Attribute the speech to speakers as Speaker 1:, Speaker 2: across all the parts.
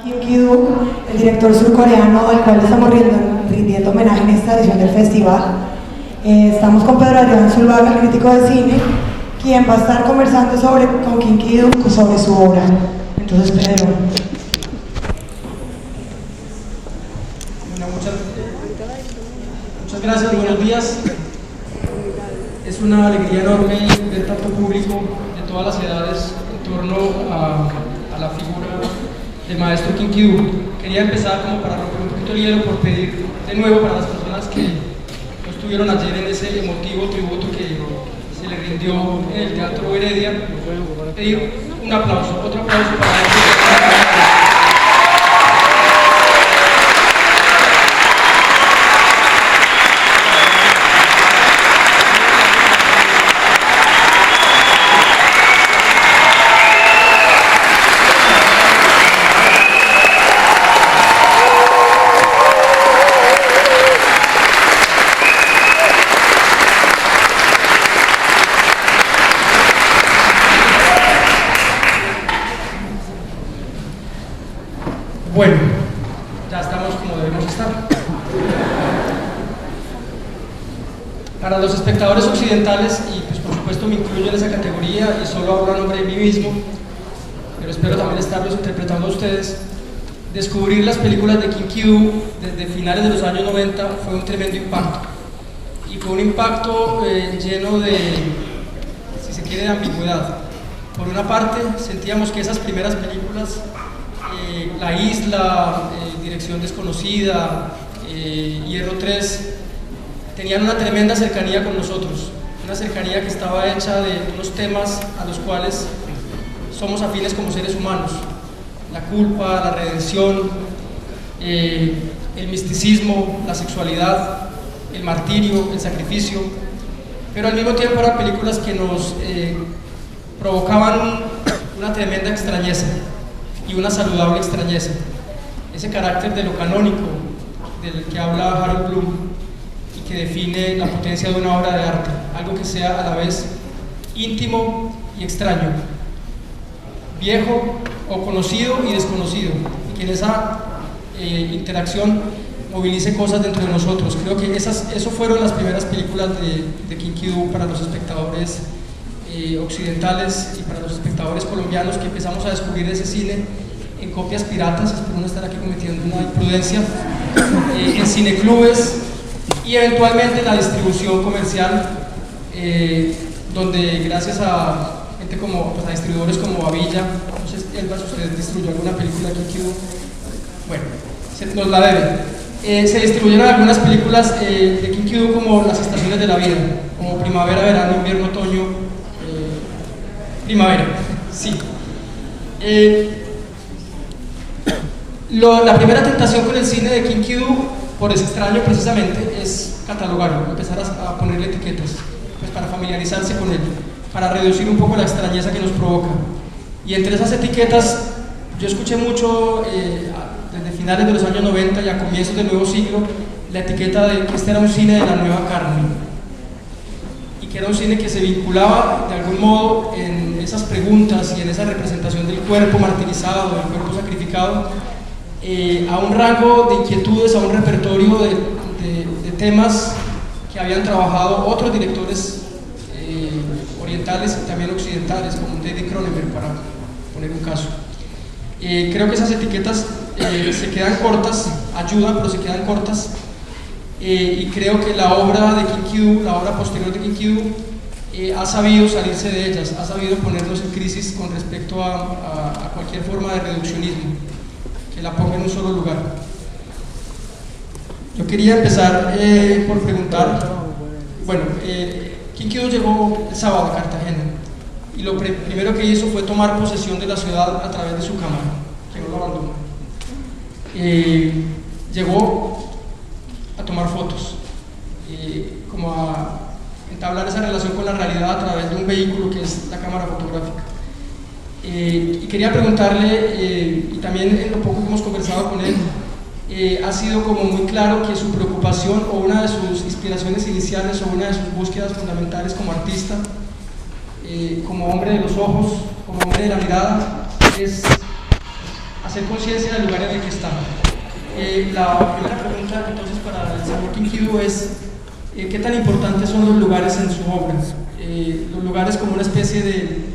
Speaker 1: Kim Ki-duk, el director surcoreano al cual le estamos rindiendo homenaje en esta edición del festival. Estamos con Pedro Adrián Zuluaga, el crítico de cine, quien va a estar conversando con Kim Ki-duk sobre su obra. Entonces, Pedro.
Speaker 2: Bueno, muchas gracias, buenos días. Es una alegría enorme ver tanto público de todas las edades en torno a la figura del maestro Kim Ki-duk. Quería empezar como para romper un poquito el hielo por pedir de nuevo para las personas que no estuvieron ayer en ese emotivo tributo que se le rindió en el Teatro Heredia, pedir un aplauso, otro aplauso para él. Bueno, ya estamos como debemos estar. Para los espectadores occidentales, y pues por supuesto me incluyo en esa categoría y solo hablo a nombre de mí mismo, pero espero también estarlos interpretando a ustedes, descubrir las películas de Kim Ki-duk desde finales de los años 90 fue un tremendo impacto. Y fue un impacto lleno de, si se quiere, de ambigüedad. Por una parte, sentíamos que esas primeras películas, La Isla, Dirección Desconocida, Hierro 3, tenían una tremenda cercanía con nosotros, una cercanía que estaba hecha de unos temas a los cuales somos afines como seres humanos: la culpa, la redención, el misticismo, la sexualidad, el martirio, el sacrificio, pero al mismo tiempo eran películas que nos provocaban una tremenda extrañeza y una saludable extrañeza, ese carácter de lo canónico del que habla Harold Bloom y que define la potencia de una obra de arte, algo que sea a la vez íntimo y extraño, viejo o conocido y desconocido, y que en esa interacción movilice cosas dentro de nosotros. Creo que eso fueron las primeras películas de Kim Ki-duk para los espectadores occidentales y para los espectadores colombianos, que empezamos a descubrir ese cine en copias piratas, espero no estar aquí cometiendo una imprudencia, en cineclubes y eventualmente en la distribución comercial, donde gracias a gente como, pues a distribuidores como Avilla, no sé, Elba, si usted distribuyó alguna película de Kim Ki-duk, bueno, nos la deben. Se distribuyeron algunas películas de Kim Ki-duk como Las Estaciones de la Vida, como Primavera, Verano, Invierno, Otoño, Primavera, sí. La primera tentación con el cine de Kim Ki-duk, por ese extraño precisamente, es catalogarlo, empezar a ponerle etiquetas, pues para familiarizarse con él, para reducir un poco la extrañeza que nos provoca. Y entre esas etiquetas, yo escuché mucho, desde finales de los años 90 y a comienzos del nuevo siglo, la etiqueta de que este era un cine de la nueva carne, y que era un cine que se vinculaba de algún modo en esas preguntas y en esa representación del cuerpo martirizado, del cuerpo sacrificado, a un rango de inquietudes, a un repertorio de temas que habían trabajado otros directores orientales y también occidentales, como David Cronenberg, para poner un caso. Creo que esas etiquetas se quedan cortas, ayudan, pero se quedan cortas, y creo que la obra de Kim Ki-duk, la obra posterior de Kim Ki-duk, ha sabido salirse de ellas, ha sabido ponernos en crisis con respecto a cualquier forma de reduccionismo que la ponga en un solo lugar. Yo quería empezar por preguntar, bueno, Kim Ki-duk llegó el sábado a Cartagena y lo primero que hizo fue tomar posesión de la ciudad a través de su cámara, que no lo abandonó. Llegó a tomar fotos, como a entablar esa relación con la realidad a través de un vehículo que es la cámara fotográfica. Y quería preguntarle, y también en lo poco que hemos conversado con él, ha sido como muy claro que su preocupación o una de sus inspiraciones iniciales o una de sus búsquedas fundamentales como artista, como hombre de los ojos, como hombre de la mirada, es hacer conciencia del lugar en el que están. La primera pregunta entonces para el señor Quinquidú es ¿qué tan importantes son los lugares en su obra? Los lugares como una especie de...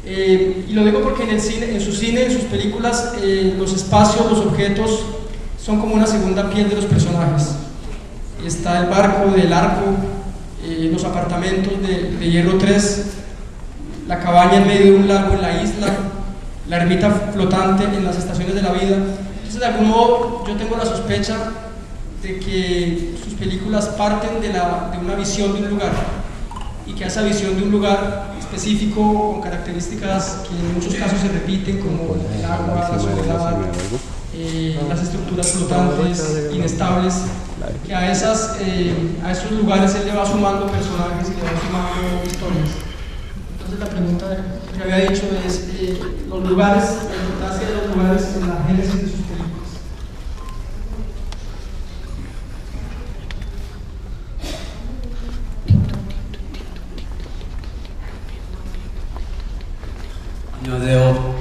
Speaker 2: y lo digo porque en el cine, en su cine, en sus películas, los espacios, los objetos son como una segunda piel de los personajes. Está el barco del arco, los apartamentos de Hierro 3, la cabaña en medio de un lago en la isla, la ermita flotante en las estaciones de la vida. Entonces, de algún modo, yo tengo la sospecha de que sus películas parten de una visión de un lugar, y que esa visión de un lugar específico con características que en muchos casos se repiten, como el agua, la soledad, las estructuras flotantes, inestables, que a esos lugares él le va sumando personajes y le va sumando historias. Entonces la pregunta que había dicho es los lugares, la importancia de los lugares en la génesis de sus películas.
Speaker 3: 안녕하세요.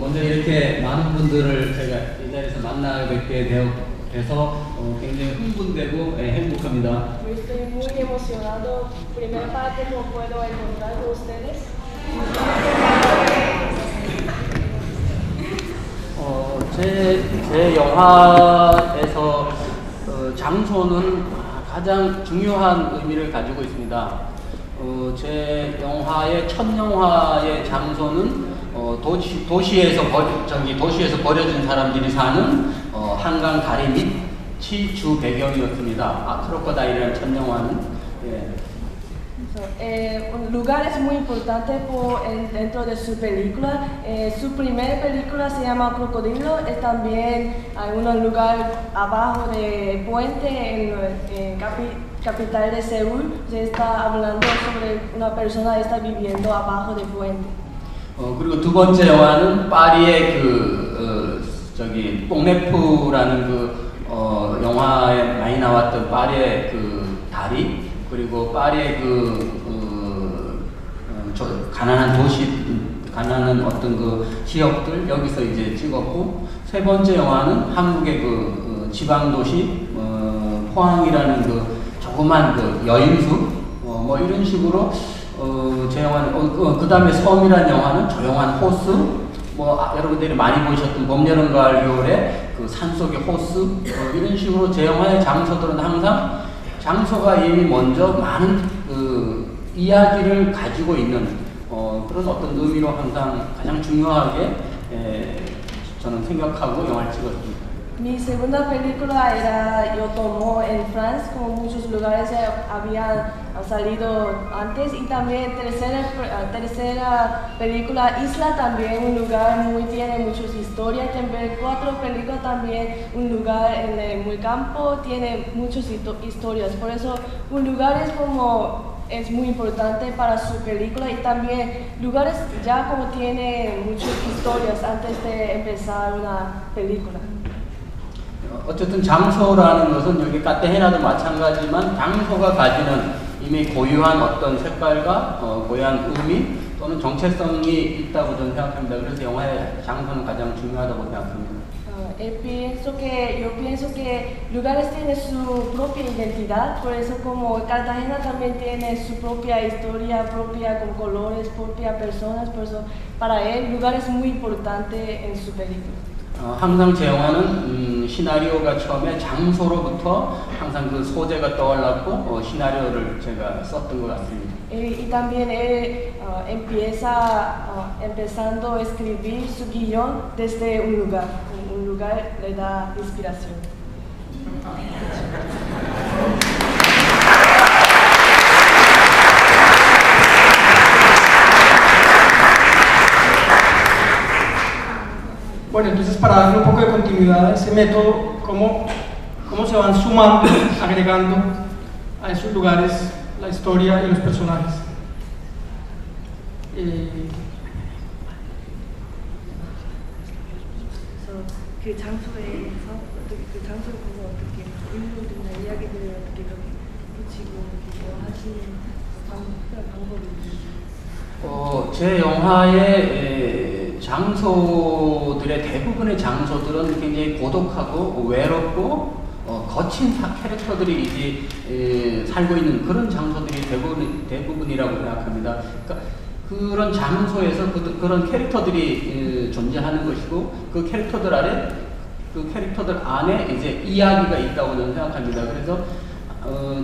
Speaker 3: 먼저 이렇게 많은 분들을 제가 이 자리에서 만나 뵙게 돼서 굉장히 흥분되고 행복합니다.
Speaker 4: Estoy muy emocionado, primera parte cómo puedo encontrar con ustedes.
Speaker 3: 제 영화에서 장소는 가장 중요한 의미를 가지고 있습니다. 제 영화의 첫 영화의 장소는 도시에서 버려진 사람들이 sa는 한강 다리 밑이 주 배경이었습니다. 크로커다일이라는 첫 영화는.
Speaker 4: Un lugar es muy importante dentro de su película. Su primera película se llama Crocodilo. Es también hay un lugar abajo de puente en capital de Seúl. Se está hablando sobre una persona que está viviendo abajo de puente.
Speaker 3: 그리고 두 번째 영화는 파리의 뽕네프라는 영화에 많이 나왔던 파리의 다리, 그리고 파리의 가난한 어떤 지역들 여기서 이제 찍었고, 세 번째 영화는 한국의 지방 도시 포항이라는 조그만 여인수 뭐 이런 식으로 제 영화는 그 다음에 섬이라는 영화는 조용한 호수, 여러분들이 많이 보셨던 봄, 여름, 가을, 겨울에 산속의 호수 이런 식으로 제 영화의 장소들은 항상 장소가 이미 먼저 많은 이야기를 가지고 있는 그런 어떤 의미로 항상 가장 중요하게 저는 생각하고 영화를 찍었습니다.
Speaker 4: Mi segunda película era Yotomo en Francia, como muchos lugares habían salido antes, y también tercera película Isla, también un lugar tiene muchas historias, también cuatro películas también un lugar en el campo tiene muchas historias, por eso un lugar es muy importante para su película, y también lugares ya como tiene muchas historias antes de empezar una película.
Speaker 3: 어쨌든 장소라는 것은 여기 카테헤나도 마찬가지지만 장소가 가지는 이미 고유한 어떤 색깔과 고유한 의미 또는 정체성이 있다고 저는 생각합니다. 그래서 영화의 장소는 가장 중요하다고 생각합니다.
Speaker 4: Yo pienso que lugares tienen su propia identidad, por eso como Cartagena también tiene su propia historia, propia con colores, propia personas, por eso para él lugar es muy importante en su película.
Speaker 3: 항상 제 영화는 시나리오가 처음에 장소로부터 항상 소재가 떠올랐고 시나리오를 제가 썼던 것 같습니다.
Speaker 4: Y también él empezando a escribir su guión desde un lugar le da inspiración.
Speaker 2: Bueno, entonces para darle un poco de continuidad a ese método, ¿cómo se van sumando, agregando a esos lugares la historia y los personajes?
Speaker 4: 그 장소에서 그 장소를 보고 어떻게 인물들이나 이야기들을 어떻게 특별한 방법이
Speaker 3: 제 영화의 장소들의 대부분의 장소들은 굉장히 고독하고 외롭고 거친 캐릭터들이 이제 살고 있는 그런 장소들이 대부분이라고 생각합니다. 그러니까 그런 장소에서 그런 캐릭터들이 존재하는 것이고 그 캐릭터들 안에 이제 이야기가 있다고 저는 생각합니다. 그래서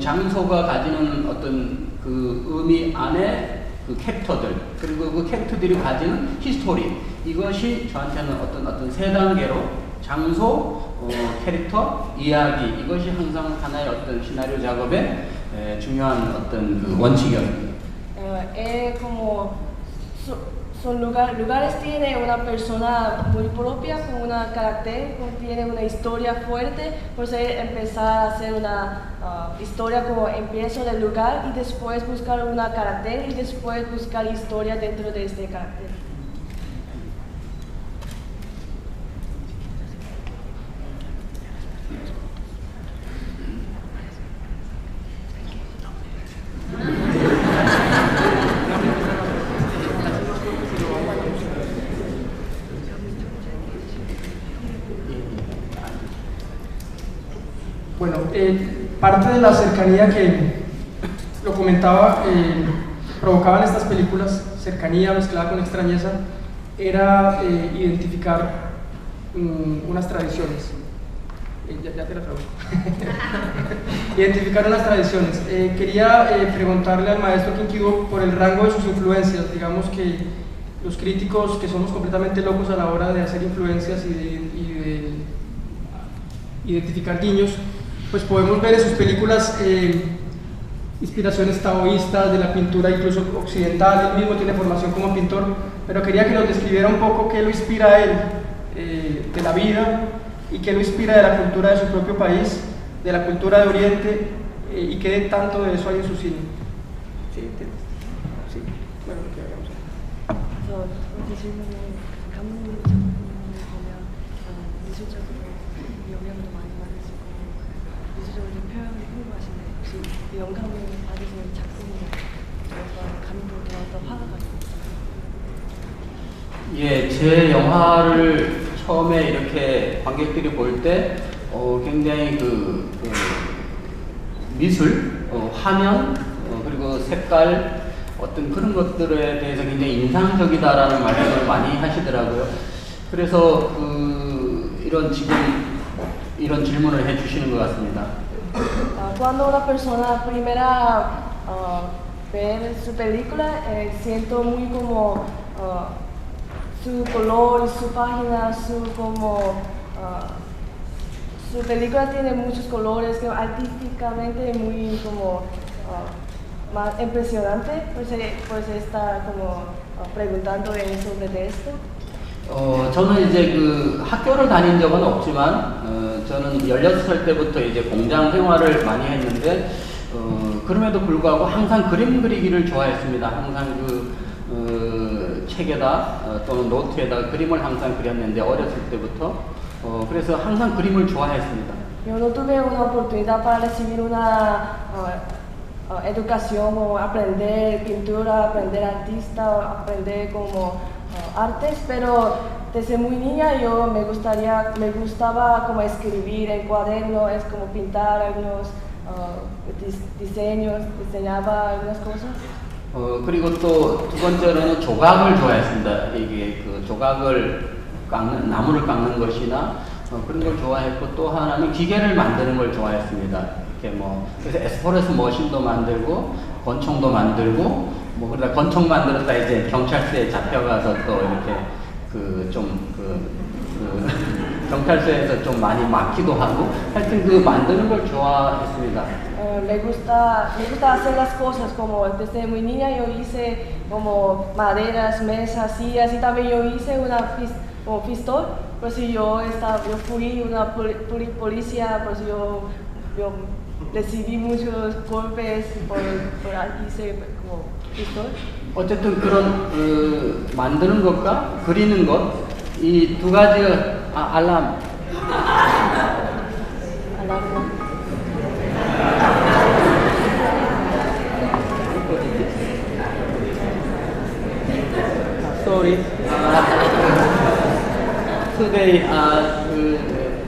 Speaker 3: 장소가 가지는 어떤 그 의미 안에 그 캐릭터들 그리고 그 캐릭터들이 가지는 히스토리 이것이 저한테는 어떤 세 단계로 장소, 캐릭터, 이야기 이것이 항상 하나의 어떤 시나리오 작업의 중요한 어떤 그 원칙이었습니다.
Speaker 4: Como son lugares tiene una persona muy propia, con un carácter, tiene una historia fuerte, por eso empezar a hacer una historia como empiezo del lugar y después buscar una carácter y después buscar historia dentro de este carácter.
Speaker 2: Bueno, parte de la cercanía que lo comentaba, provocaban estas películas, cercanía mezclada con extrañeza, era identificar unas tradiciones. Ya te la traduzco. Identificar unas tradiciones. Quería preguntarle al maestro Kinkido por el rango de sus influencias. Digamos que los críticos que somos completamente locos a la hora de hacer influencias y de identificar guiños, pues podemos ver en sus películas inspiraciones taoístas, de la pintura incluso occidental. Él mismo tiene formación como pintor, pero quería que nos describiera un poco qué lo inspira a él de la vida y qué lo inspira de la cultura de su propio país, de la cultura de Oriente, y qué tanto de eso hay en su cine. Sí, sí. Bueno, lo que hagamos.
Speaker 4: 감독님 작품을 보면 미술적으로 영향도 많이 받으시고 미술적으로 표현을 풍부하신데 혹시 영감을 받으시는 작품이나 어떤 감독이나 어떤 화가가 있나요?
Speaker 3: 예, 제 영화를 처음에 이렇게 관객들이 볼 때 굉장히 그 미술, 화면, 그리고 색깔 어떤 그런 것들에 대해서 굉장히 인상적이다라는 말씀을 많이 하시더라고요. 그래서 이런 질문을 해주시는 것 같습니다.
Speaker 4: Cuando una persona primera ve su película, siento muy como su color, su página, su película tiene muchos colores, que artísticamente muy como más impresionante, pues está como preguntando sobre esto.
Speaker 3: 저는 이제 그 학교를 다닌 적은 없지만 저는 16살 때부터 이제 공장 생활을 많이 했는데 그럼에도 불구하고 항상 그림 그리기를 좋아했습니다. 항상 책에다 또는 노트에다 그림을 항상 그렸는데 어렸을 때부터 그래서 항상 그림을 좋아했습니다.
Speaker 4: Yo no tuve una oportunidad para recibir una educación o aprender pintura, aprender artista, aprender como artes, pero desde muy niña yo me gustaba como escribir en cuaderno, es como pintar algunos diseños, diseñaba algunas cosas.
Speaker 3: 그리고 또 두 번째로는 조각을 좋아했습니다. 이게 그 조각을 나무를 깎는 것이나 그런 걸 좋아했고 또 하나는 기계를 만드는 걸 좋아했습니다. 이렇게 그래서 에스프레소 머신도 만들고 권총도 만들고 그러다 권총 만들었다 이제 경찰서에 잡혀가서 또 이렇게 경찰서에서 좀 많이 맞기도 하고 하여튼 만드는 걸 좋아했습니다.
Speaker 4: Me gusta hacer las cosas como desde muy niña yo hice como maderas, mesas, sillas y también yo hice como pistol, pues yo fui una policía, pues yo recibí muchos golpes por hice como pistol.
Speaker 3: 어쨌든 그런 만드는 것과 그리는 것 이 두 가지 알람. sorry. Today,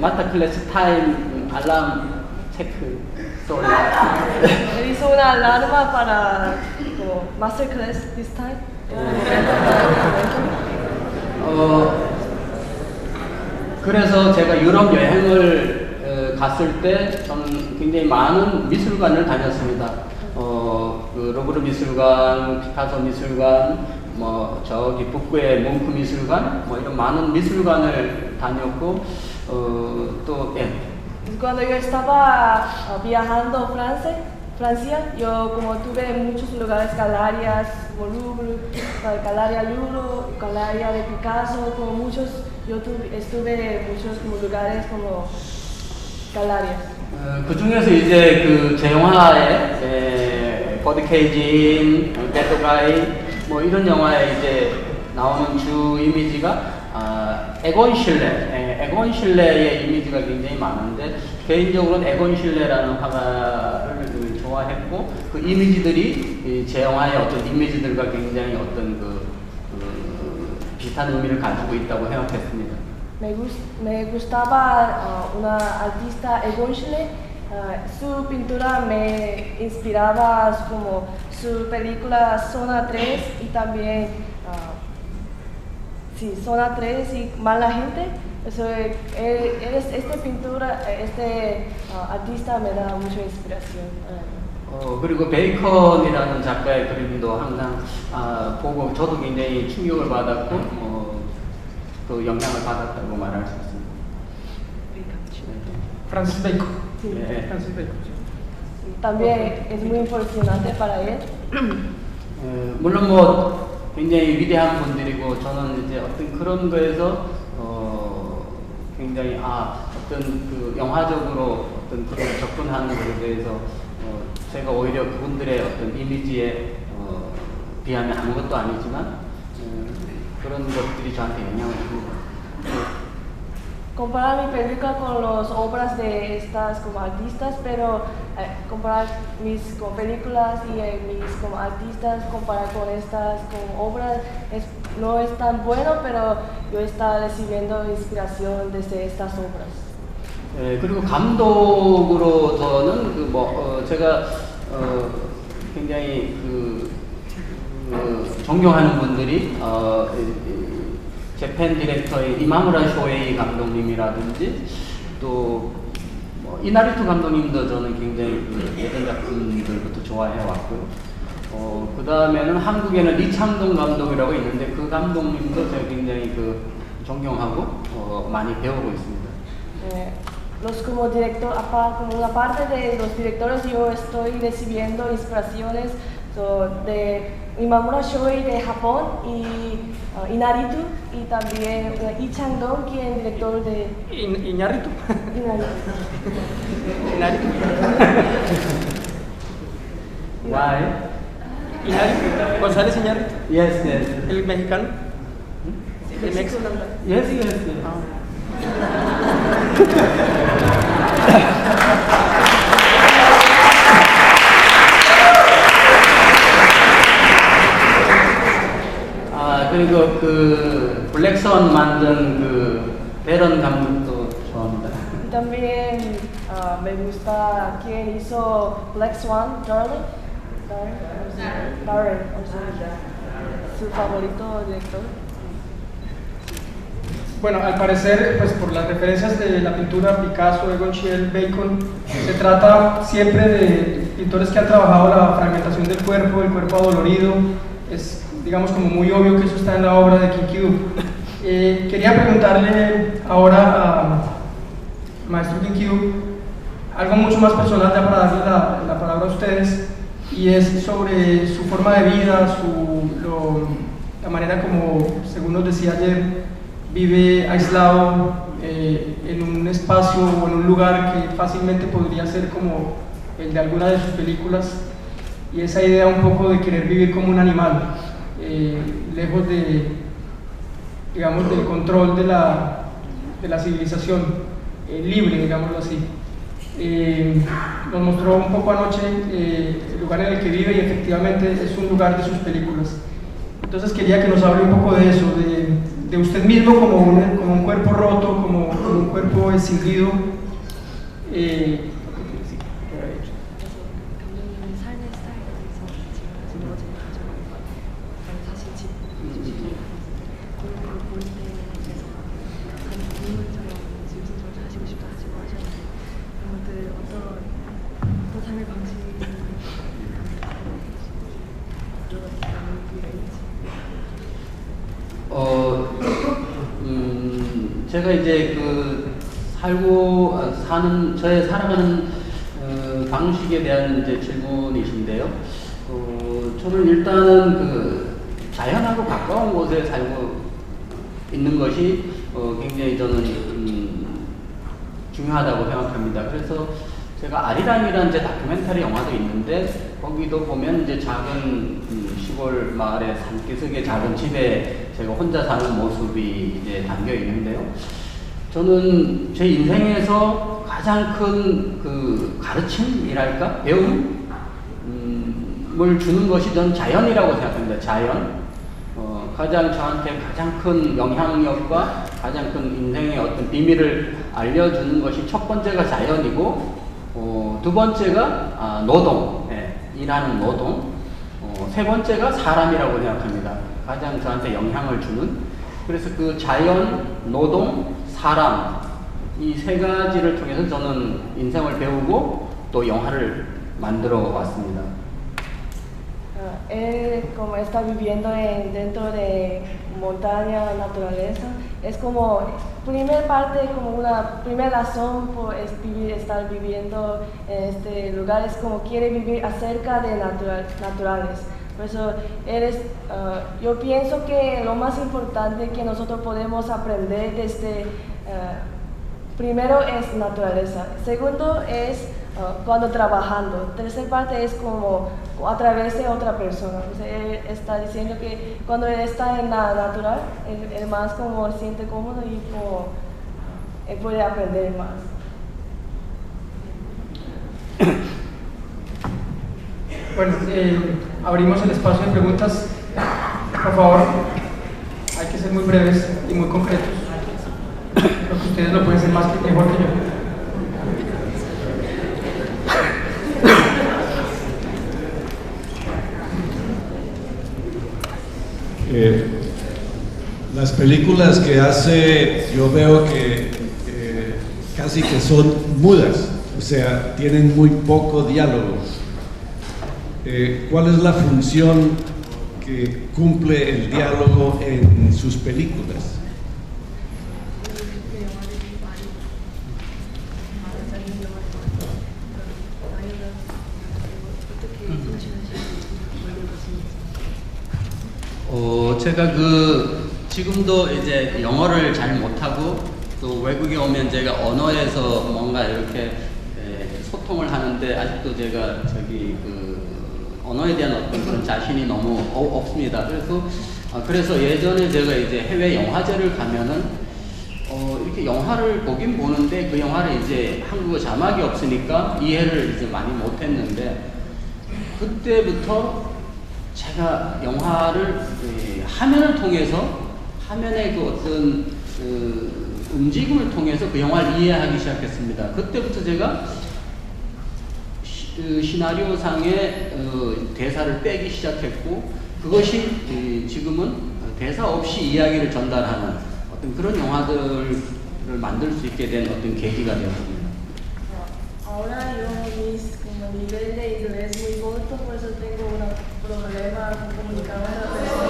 Speaker 3: master class time alarm check. Sorry.
Speaker 4: Él hizo una alarma para como masterclass this time.
Speaker 3: 그래서 제가 유럽 여행을 갔을 때 저는 굉장히 많은 미술관을 다녔습니다. 그 로브르 미술관, 피카소 미술관, 뭐 저기 북구의 몽크 미술관, 뭐 이런 많은 미술관을 다녔고 또 예.
Speaker 4: Cuando yo estaba viajando a Francia, yo como tuve muchos lugares, Galerias, Louvre, Galería Louvre, Galería de Picasso, como muchos, estuve en muchos como lugares como Galerias.
Speaker 3: 그 중에서 이제 그 제 영화에 버드 케이진, 배드 가이 뭐 이런 영화에 이제 나오는 주 이미지가 에곤 실레의 이미지가 굉장히 많은데 개인적으로는 에곤 실레라는 화가를 좋아했고 그 이미지들이 제 영화의 어떤 이미지들과 굉장히 어떤 비슷한 의미를 가지고 있다고 생각했습니다.
Speaker 4: Me gustaba una artista Egon Schiele, su pintura me inspiraba como su película Zona 3 y también Zona 3 y Mala Gente. Eso, esta pintura, artista me da mucha inspiración.
Speaker 3: 그리고 베이컨이라는 작가의 그림도 항상 보고 저도 굉장히 충격을 받았고 그 영향을 받았다고 말할 수 있습니다.
Speaker 2: Francis Bacon.
Speaker 3: 네.
Speaker 2: Francis Bacon.
Speaker 4: También es muy impresionante para él.
Speaker 3: 물론 뭐 굉장히 위대한 분들이고 저는 이제 어떤 그런 거에서 굉장히 어떤 그 영화적으로 어떤 그런 접근하는 것에 대해서 제가 오히려 그분들의 어떤 이미지에 비하면 아무것도 아니지만 그런 것들이 저한테 영향을 줍니다.
Speaker 4: Comparar mi película con las obras de estas como artistas, pero comparar mis como películas y mis como artistas, comparar con estas como obras, no es tan bueno, pero yo estaba recibiendo inspiración desde estas obras.
Speaker 3: 그리고 감독으로 저는 제가 굉장히 존경하는 분들이 재팬 디렉터의 이마무라 쇼에이 감독님이라든지 또 이나리투 감독님도 저는 굉장히 예전 작품들부터 좋아해 왔고요. 그 다음에는 한국에는 리창동 감독이라고 있는데 그 감독님도 제가 굉장히 존경하고 많이 배우고 있습니다.
Speaker 4: Como director, como una parte de los directores, yo estoy recibiendo inspiraciones de Imamura Shoei de Japón y Inaritu y también Lee Chang-dong, quien es director de
Speaker 2: Iñárritu.
Speaker 4: Inaritu.
Speaker 3: Why?
Speaker 2: Iñárritu. González Iñárritu.
Speaker 3: Yes.
Speaker 2: El mexicano. El México.
Speaker 3: Yes. 그리고 그 블랙스완 만든 베런 감독도 좋아합니다.
Speaker 4: También me gusta quien hizo Black Swan, Darren, su favorito director.
Speaker 2: Bueno, al parecer, pues por las referencias de la pintura Picasso, Egon Schiele, Bacon, se trata siempre de pintores que han trabajado la fragmentación del cuerpo, el cuerpo adolorido. Es, digamos, como muy obvio que eso está en la obra de Kinkidu. Quería preguntarle ahora al maestro Kinkidu algo mucho más personal, ya para darle la palabra a ustedes, y es sobre su forma de vida, la manera como, según nos decía ayer, vive aislado en un espacio o en un lugar que fácilmente podría ser como el de alguna de sus películas, y esa idea un poco de querer vivir como un animal, lejos digamos, del control de la civilización, libre, digámoslo así. Nos mostró un poco anoche el lugar en el que vive y efectivamente es un lugar de sus películas. Entonces quería que nos hable un poco de eso, de usted mismo como un cuerpo roto, como un cuerpo escindido.
Speaker 4: 감독님의 삶의 스타일에 대해서 지금 어제 가져가는 사실 집 본인에 대해서 인물처럼 짐승처럼 하시고 싶다 하셨는데 그런 것들 어떤 삶의 방식이
Speaker 3: 제가 이제 그 저의 살아가는 방식에 대한 이제 질문이신데요. 저는 일단은 그 자연하고 가까운 곳에 살고 있는 것이 굉장히 저는 중요하다고 생각합니다. 그래서 제가 아리랑이라는 이제 다큐멘터리 영화도 있는데 거기도 보면 이제 작은 시골 마을의 산기슭의 작은 집에 제가 혼자 사는 모습이 이제 담겨 있는데요. 저는 제 인생에서 가장 큰 그 가르침이랄까? 배움을 주는 것이 전 자연이라고 생각합니다. 자연. 가장 저한테 가장 큰 영향력과 가장 큰 인생의 어떤 비밀을 알려주는 것이 첫 번째가 자연이고, 두 번째가 노동, 일하는 노동, 세 번째가 사람이라고 생각합니다. 가장 저한테 영향을 주는. 그래서 그 자연, 노동, 사람, 이 세 가지를 통해서 저는 인생을 배우고 또 영화를 만들어 왔습니다.
Speaker 4: Él, como está viviendo dentro de montaña, naturaleza, es como, primer parte, como una primera razón por estar viviendo en este lugar, es como quiere vivir acerca de naturales. Por eso, yo pienso que lo más importante que nosotros podemos aprender desde, primero es naturaleza, segundo es cuando trabajando, tercera parte es como a través de otra persona. O sea, él está diciendo que cuando él está en la natural, él más como se siente cómodo y como él puede aprender más.
Speaker 2: Bueno, abrimos el espacio de preguntas. Por favor, hay que ser muy breves y muy concretos. Creo que ustedes lo pueden ser mejor que yo.
Speaker 5: Las películas que hace, yo veo que casi que son mudas, o sea, tienen muy poco diálogo. ¿Cuál es la función que cumple el diálogo en sus películas?
Speaker 3: 제가 지금도 이제 영어를 잘 못하고 또 외국에 오면 제가 언어에서 뭔가 이렇게 소통을 하는데 아직도 제가 언어에 대한 어떤 그런 자신이 너무 없습니다. 그래서 예전에 제가 이제 해외 영화제를 가면은 이렇게 영화를 보긴 보는데 그 영화를 이제 한국어 자막이 없으니까 이해를 이제 많이 못했는데 그때부터 제가 영화를 화면을 통해서 화면의 그 어떤 움직임을 통해서 그 영화를 이해하기 시작했습니다. 그때부터 제가 시나리오상의 대사를 빼기 시작했고 그것이 지금은 대사 없이 이야기를 전달하는 어떤 그런 영화들을 만들 수 있게 된 어떤 계기가 되었습니다.
Speaker 4: Ahora yo como nivel de inglés muy corto, por eso tengo un problema con comunicar con la persona.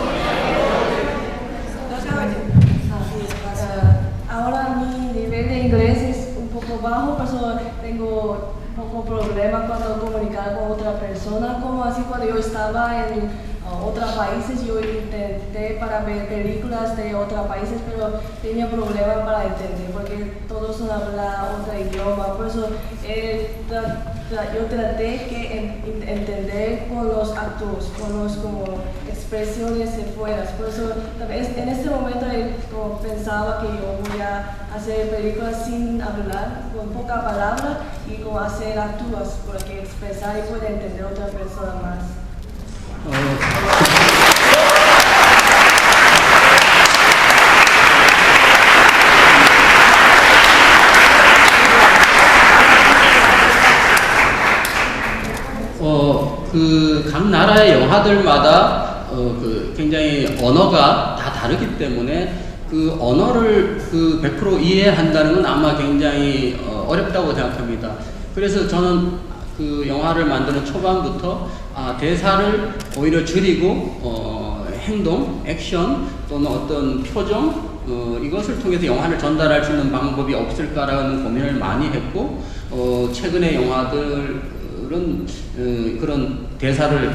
Speaker 4: Ahora mi nivel de inglés es un poco bajo, por eso tengo poco problema cuando comunicar con otra persona, como así cuando yo estaba en otros países, yo intenté para ver películas de otros países, pero tenía problemas para entender, porque todos hablan otro idioma, por eso yo traté de entender con los actos, con los como expresiones de fuera, por eso en este momento como pensaba que yo voy a hacer películas sin hablar, con poca palabra y como hacer actos, porque expresar y poder entender a otra persona más.
Speaker 3: 각 나라의 영화들마다 굉장히 언어가 다 다르기 때문에 그 언어를 100% 이해한다는 건 아마 굉장히 어렵다고 생각합니다. 그래서 저는 그 영화를 만드는 초반부터 대사를 오히려 줄이고 행동, 액션 또는 어떤 표정 이것을 통해서 영화를 전달할 수 있는 방법이 없을까라는 고민을 많이 했고 최근의 영화들은 그런 대사를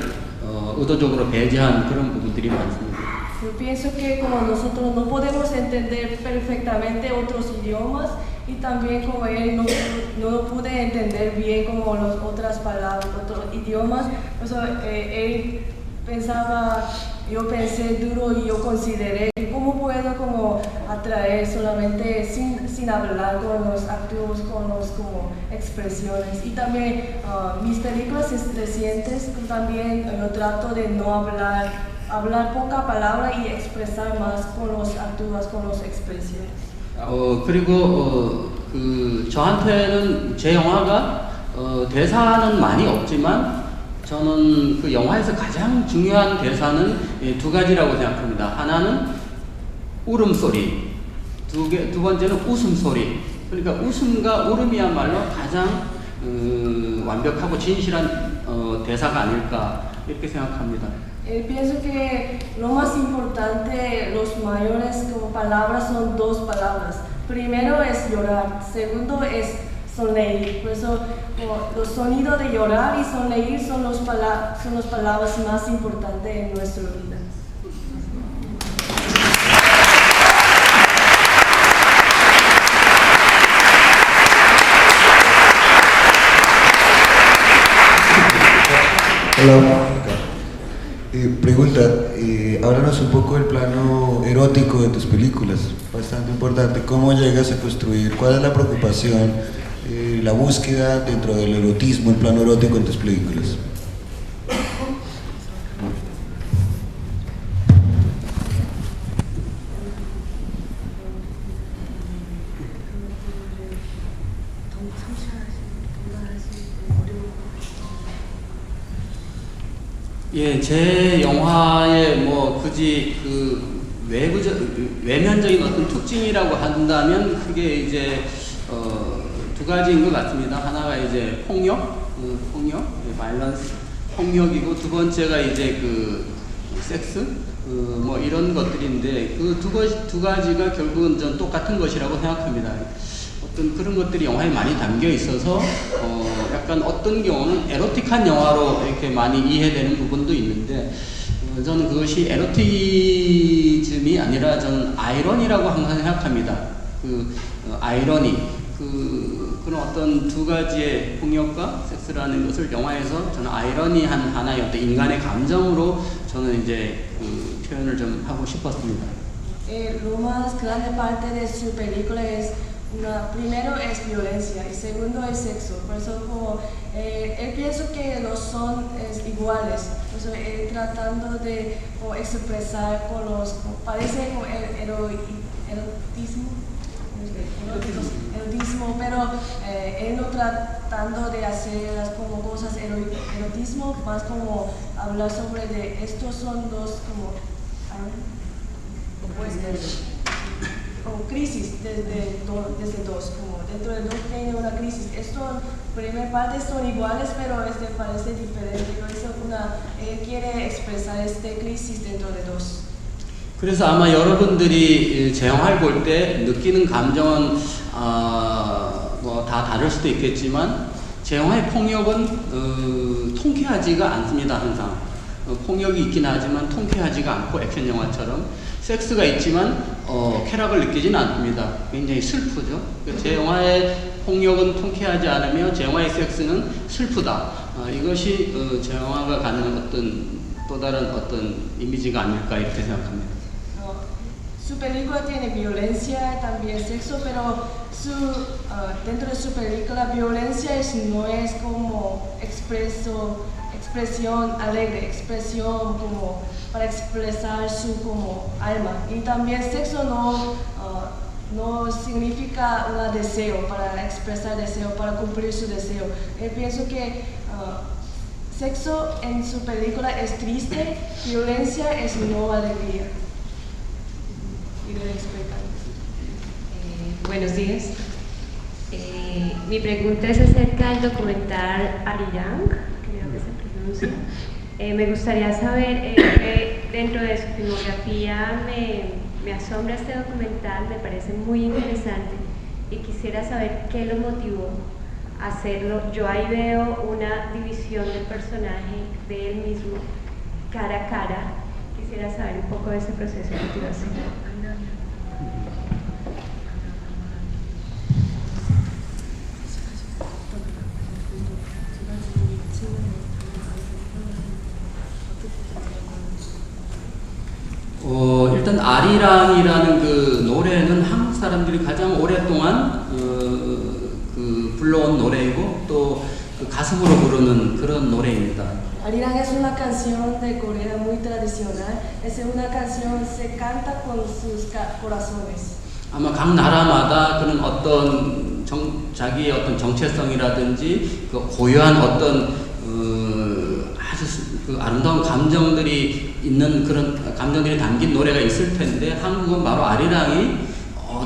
Speaker 3: 의도적으로 배제한 그런 부분들이 많습니다.
Speaker 4: Yo pienso que como nosotros no podemos entender perfectamente otros idiomas y también como él no pude entender bien como las otras palabras, otros idiomas, pues él pensaba, yo pensé duro y yo consideré cómo puedo como atraer solamente sin hablar con los actos, con los como expresiones. Y también mis películas recientes también yo trato de no hablar poca palabra y expresar más con los actos, con las expresiones.
Speaker 3: 그리고 저한테는 제 영화가 대사는 많이 없지만 저는 그 영화에서 가장 중요한 대사는 두 가지라고 생각합니다. 하나는 울음소리, 두 번째는 웃음소리. 그러니까 웃음과 울음이야말로 가장 완벽하고 진실한 대사가 아닐까 이렇게 생각합니다.
Speaker 4: Pienso que lo más importante, los mayores como palabras son dos palabras. Primero es llorar, segundo es sonreír. Por eso los sonidos de llorar y sonreír son las palabras más importantes en nuestra vida.
Speaker 6: Hola. Pregunta, háblanos un poco del plano erótico de tus películas, bastante importante. ¿Cómo llegas a construir? ¿Cuál es la preocupación, la búsqueda dentro del erotismo, el plano erótico en tus películas?
Speaker 3: 예, 제 영화의 뭐 굳이 외면적인 어떤 특징이라고 한다면 그게 이제 두 가지인 것 같습니다. 하나가 이제 폭력, 바이런스, 폭력이고 두 번째가 이제 섹스, 뭐 이런 것들인데 그 두 가지가 결국은 전 똑같은 것이라고 생각합니다. 어떤 그런 것들이 영화에 많이 담겨 있어서 약간 어떤 경우는 에로틱한 영화로 이렇게 많이 이해되는 부분도 있는데 저는 그것이 에로티즘이 아니라 저는 아이러니라고 항상 생각합니다. 아이러니 그런 어떤 두 가지의 폭력과 섹스라는 것을 영화에서 저는 아이러니한 하나의 어떤 인간의 감정으로 저는 이제 표현을 좀 하고 싶었습니다.
Speaker 4: Lo más grande parte de su película es primero es violencia y segundo es sexo. Por eso como él pienso que los son iguales. Por eso él tratando de expresar con los parece como erotismo, pero él no tratando de hacer como cosas erotismo, más como hablar sobre de estos son dos como como crisis desde dos, como dentro de dos tiene una crisis. Esto, primera parte son iguales, pero parece diferente. Por eso él quiere expresar esta crisis dentro de dos.
Speaker 3: 그래서 아마 여러분들이 제 영화를 볼 때 느끼는 감정은 뭐 다 다를 수도 있겠지만 제 영화의 폭력은 통쾌하지가 않습니다. 항상 폭력이 있긴 하지만 통쾌하지가 않고 액션 영화처럼 섹스가 있지만 쾌락을 느끼지는 않습니다. 굉장히 슬프죠. 제 영화의 폭력은 통쾌하지 않으며 제 영화의 섹스는 슬프다. 이것이 제 영화가 갖는 어떤 또 다른 어떤 이미지가 아닐까 이렇게 생각합니다.
Speaker 4: Su película tiene violencia, también sexo, pero dentro de su película violencia no es como expresión alegre, expresión como para expresar su como alma. Y también sexo no significa un deseo, para expresar deseo, para cumplir su deseo. Pienso que Sexo en su película es triste, violencia es no alegría. Y le explican.
Speaker 7: Buenos días. Mi pregunta es acerca del documental Arirang, creo que se pronuncia. Me gustaría saber, dentro de su filmografía me asombra este documental, me parece muy interesante y quisiera saber qué lo motivó a hacerlo. Yo ahí veo una división del personaje de él mismo, cara a cara. Quisiera saber un poco de ese proceso de motivación.
Speaker 3: 일단 아리랑이라는 그 노래는 한국 사람들이 가장 오랫동안 그 불러온 노래이고 또 그 가슴으로 부르는 그런 노래입니다.
Speaker 4: Arirang es una canción de Corea muy tradicional. Es una canción se canta con sus corazones.
Speaker 3: 아마 각 나라마다 그런 어떤 자기의 어떤 정체성이라든지 그 고유한 어떤 아주 그 아름다운 감정들이 있는 그런 감정들이 담긴 노래가 있을 텐데 한국은 바로 아리랑이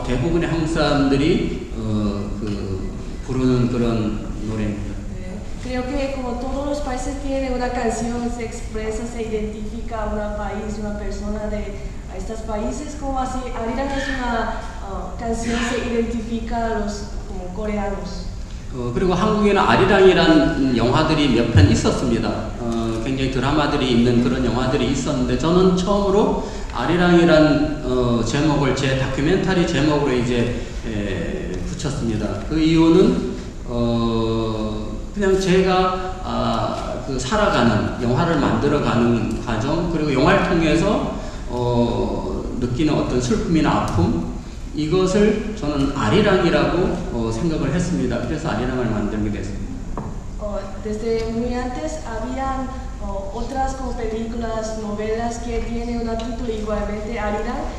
Speaker 3: 대부분의 한국 사람들이 그 부르는 그런 노래입니다.
Speaker 4: Creo que como todos los países tienen una canción, se expresa, se identifica a un país, una persona de a estos países, como así, Arirang es una canción, se identifica a los como coreanos.
Speaker 3: 그리고 한국에는 아리랑이란 영화들이 몇 편 있었습니다. 굉장히 드라마들이 있는 그런 영화들이 있었는데 저는 처음으로 아리랑이란 제목을 제 다큐멘터리 제목으로 이제 붙였습니다. 그 이유는 그냥 제가 그 살아가는 영화를 만들어가는 과정 그리고 영화를 통해서 느끼는 어떤 슬픔이나 아픔 이것을 저는 아리랑이라고 생각을 했습니다. 그래서 아리랑을 만들게 됐습니다.
Speaker 4: Desde muy antes habían otras como películas, novelas que tienen un título igualmente Arirang,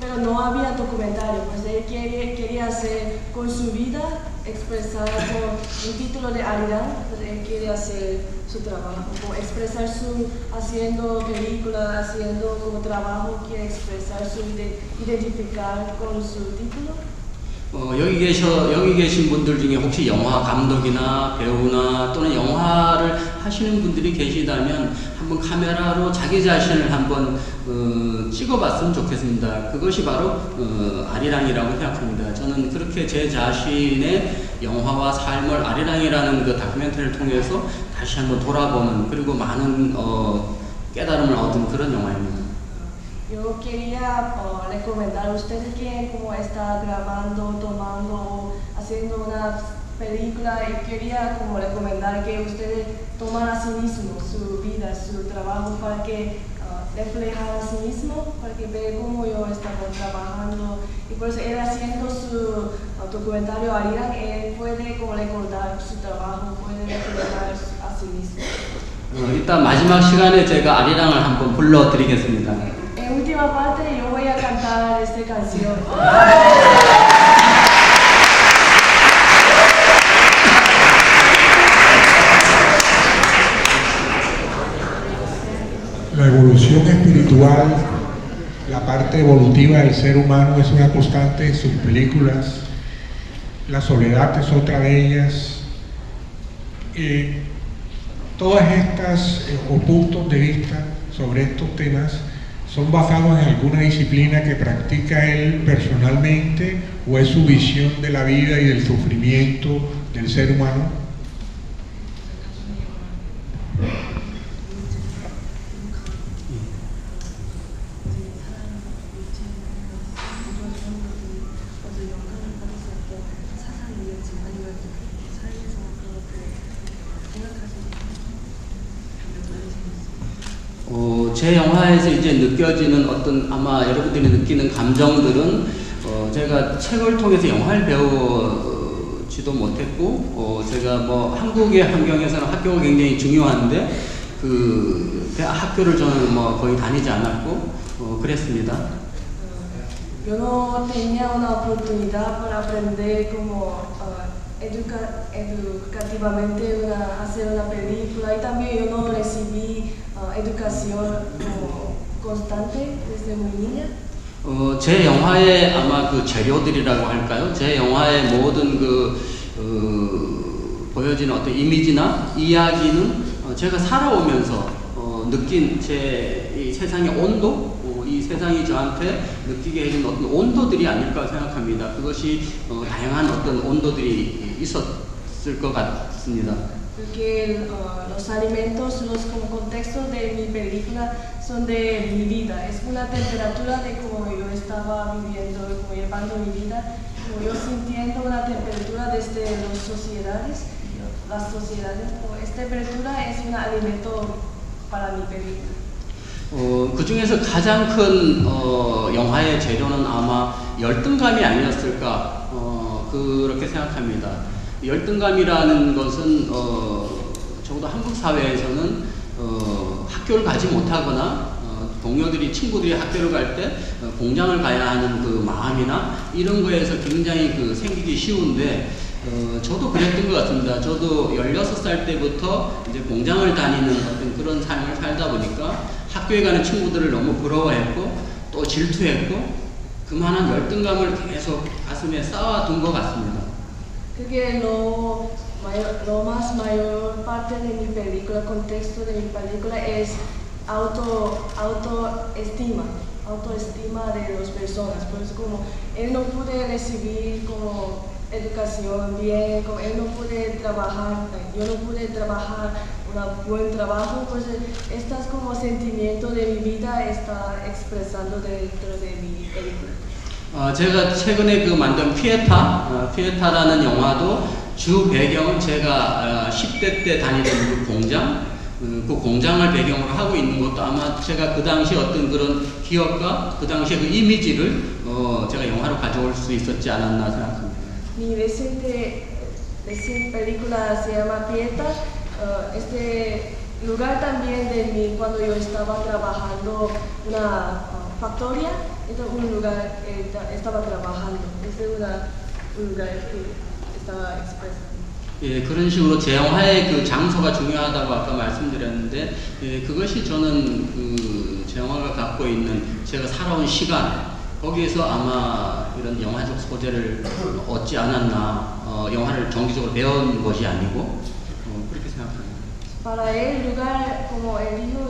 Speaker 4: pero no había documentario, pues él quería hacer con su vida, expresar con un título de Arirang, pues él quiere hacer su trabajo, como expresar haciendo películas, haciendo como trabajo, quiere expresar identificar con su título.
Speaker 3: 여기 계신 분들 중에 혹시 영화 감독이나 배우나 또는 영화를 하시는 분들이 계시다면 한번 카메라로 자기 자신을 한번 찍어봤으면 좋겠습니다. 그것이 바로 아리랑이라고 생각합니다. 저는 그렇게 제 자신의 영화와 삶을 아리랑이라는 그 다큐멘터리를 통해서 다시 한번 돌아보는 그리고 많은 깨달음을 얻은 그런 영화입니다.
Speaker 4: Yo quería recomendar a ustedes que como está grabando, tomando o haciendo una película y quería como recomendar que ustedes toman a sí mismos su vida, su trabajo para que reflejar a sí mismo, para que vean cómo yo estaba trabajando y por eso él haciendo su documentario Arirang, él puede como recordar su trabajo, puede reflejar a sí mismo.
Speaker 3: 이따 마지막 시간에 제가 아리랑을 한번 불러드리겠습니다.
Speaker 4: En última parte yo voy a cantar esta canción.
Speaker 8: La evolución espiritual, la parte evolutiva del ser humano es una constante en sus películas. La soledad es otra de ellas. Todas estas o puntos de vista sobre estos temas son basados en alguna disciplina que practica él personalmente o es su visión de la vida y del sufrimiento del ser humano.
Speaker 3: 제 영화에서 이제 느껴지는 어떤 아마 여러분들이 느끼는 감정들은 제가 책을 통해서 영화를 배우지도 못했고 제가 뭐 한국의 환경에서는 학교가 굉장히 중요한데 그 학교를 저는 뭐 거의 다니지 않았고 그랬습니다.
Speaker 4: Yo no tenía una oportunidad para aprender como educativamente hacer una película, y también yo no recibí educación constante desde muy niña.
Speaker 3: 제 영화의 아마 그 재료들이라고 할까요? 제 영화의 모든 보여지는 어떤 이미지나 이야기는 제가 살아오면서 느낀 이 세상의 온도, 이 세상이 저한테 느끼게 해준 어떤 온도들이 아닐까 생각합니다. 그것이 다양한 어떤 온도들이 있었을 것 같습니다.
Speaker 4: Porque los alimentos, los contextos de mi película son de mi vida. Es una temperatura de cómo yo estaba viviendo, como llevando mi vida, como yo sintiendo una temperatura desde las sociedades. Esta temperatura es un alimento para mi película.
Speaker 3: 그 중에서 가장 큰 영화의 재료는 아마 열등감이 아니었을까 그렇게 생각합니다. 열등감이라는 것은 적어도 한국 사회에서는 학교를 가지 못하거나 동료들이 친구들이 학교를 갈 때 공장을 가야 하는 그 마음이나 이런 거에서 굉장히 생기기 쉬운데 저도 그랬던 것 같습니다. 저도 16살 때부터 이제 공장을 다니는 어떤 그런 삶을 살다 보니까 학교에 가는 친구들을 너무 부러워했고 또 질투했고 그만한 열등감을 계속 가슴에 쌓아둔 것 같습니다.
Speaker 4: Porque lo más mayor parte de mi película, contexto de mi película es autoestima de las personas. Por eso como él no pude recibir como educación bien, como él no pude trabajar, yo no pude trabajar un buen trabajo, pues estas como sentimiento de mi vida está expresando dentro de mi película.
Speaker 3: 제가 최근에 만든 피에타라는 영화도 주 배경은 제가 10대 때 다니던 공장, 그 공장을 배경으로 하고 있는 것도 아마 제가 그 당시 어떤 그런 기억과 그 당시의 그 이미지를 제가 영화로 가져올 수 있었지 않았나 생각합니다.
Speaker 4: Mi reciente película se llama Pieta. Este lugar también de mí cuando yo estaba trabajando una factoría, era un lugar que estaba trabajando. Es un lugar que estaba expresando.
Speaker 3: 예, 그런 식으로 제 영화의 그 장소가 중요하다고 아까 말씀드렸는데 그것이 저는 제 영화가 갖고 있는 제가 살아온 시간 거기에서 아마 이런 영화적 소재를 얻지 않았나 영화를 정기적으로 배운 것이 아니고 그렇게 생각합니다.
Speaker 4: Para él lugar, como él dijo,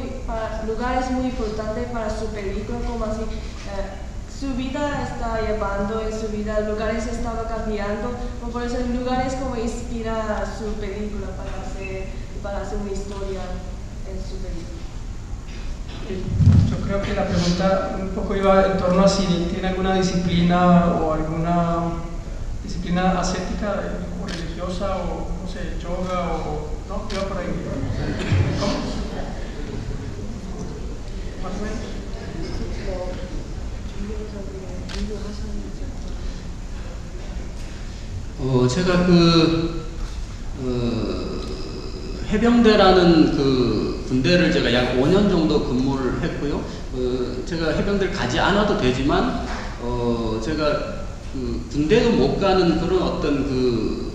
Speaker 4: lugar es muy importante para su película, como así su vida está llevando en su vida, lugares estaba cambiando, por eso lugares como inspira su película para hacer una historia en su película.
Speaker 2: Yo creo que la pregunta un poco iba en torno a si tiene alguna disciplina o alguna disciplina ascética o religiosa o no sé, yoga o no, iba por ahí. ¿Cómo? Más o menos.
Speaker 3: 제가 해병대라는 군대를 제가 약 5년 정도 근무를 했고요. 제가 해병대를 가지 않아도 되지만 제가 군대도 못 가는 그런 어떤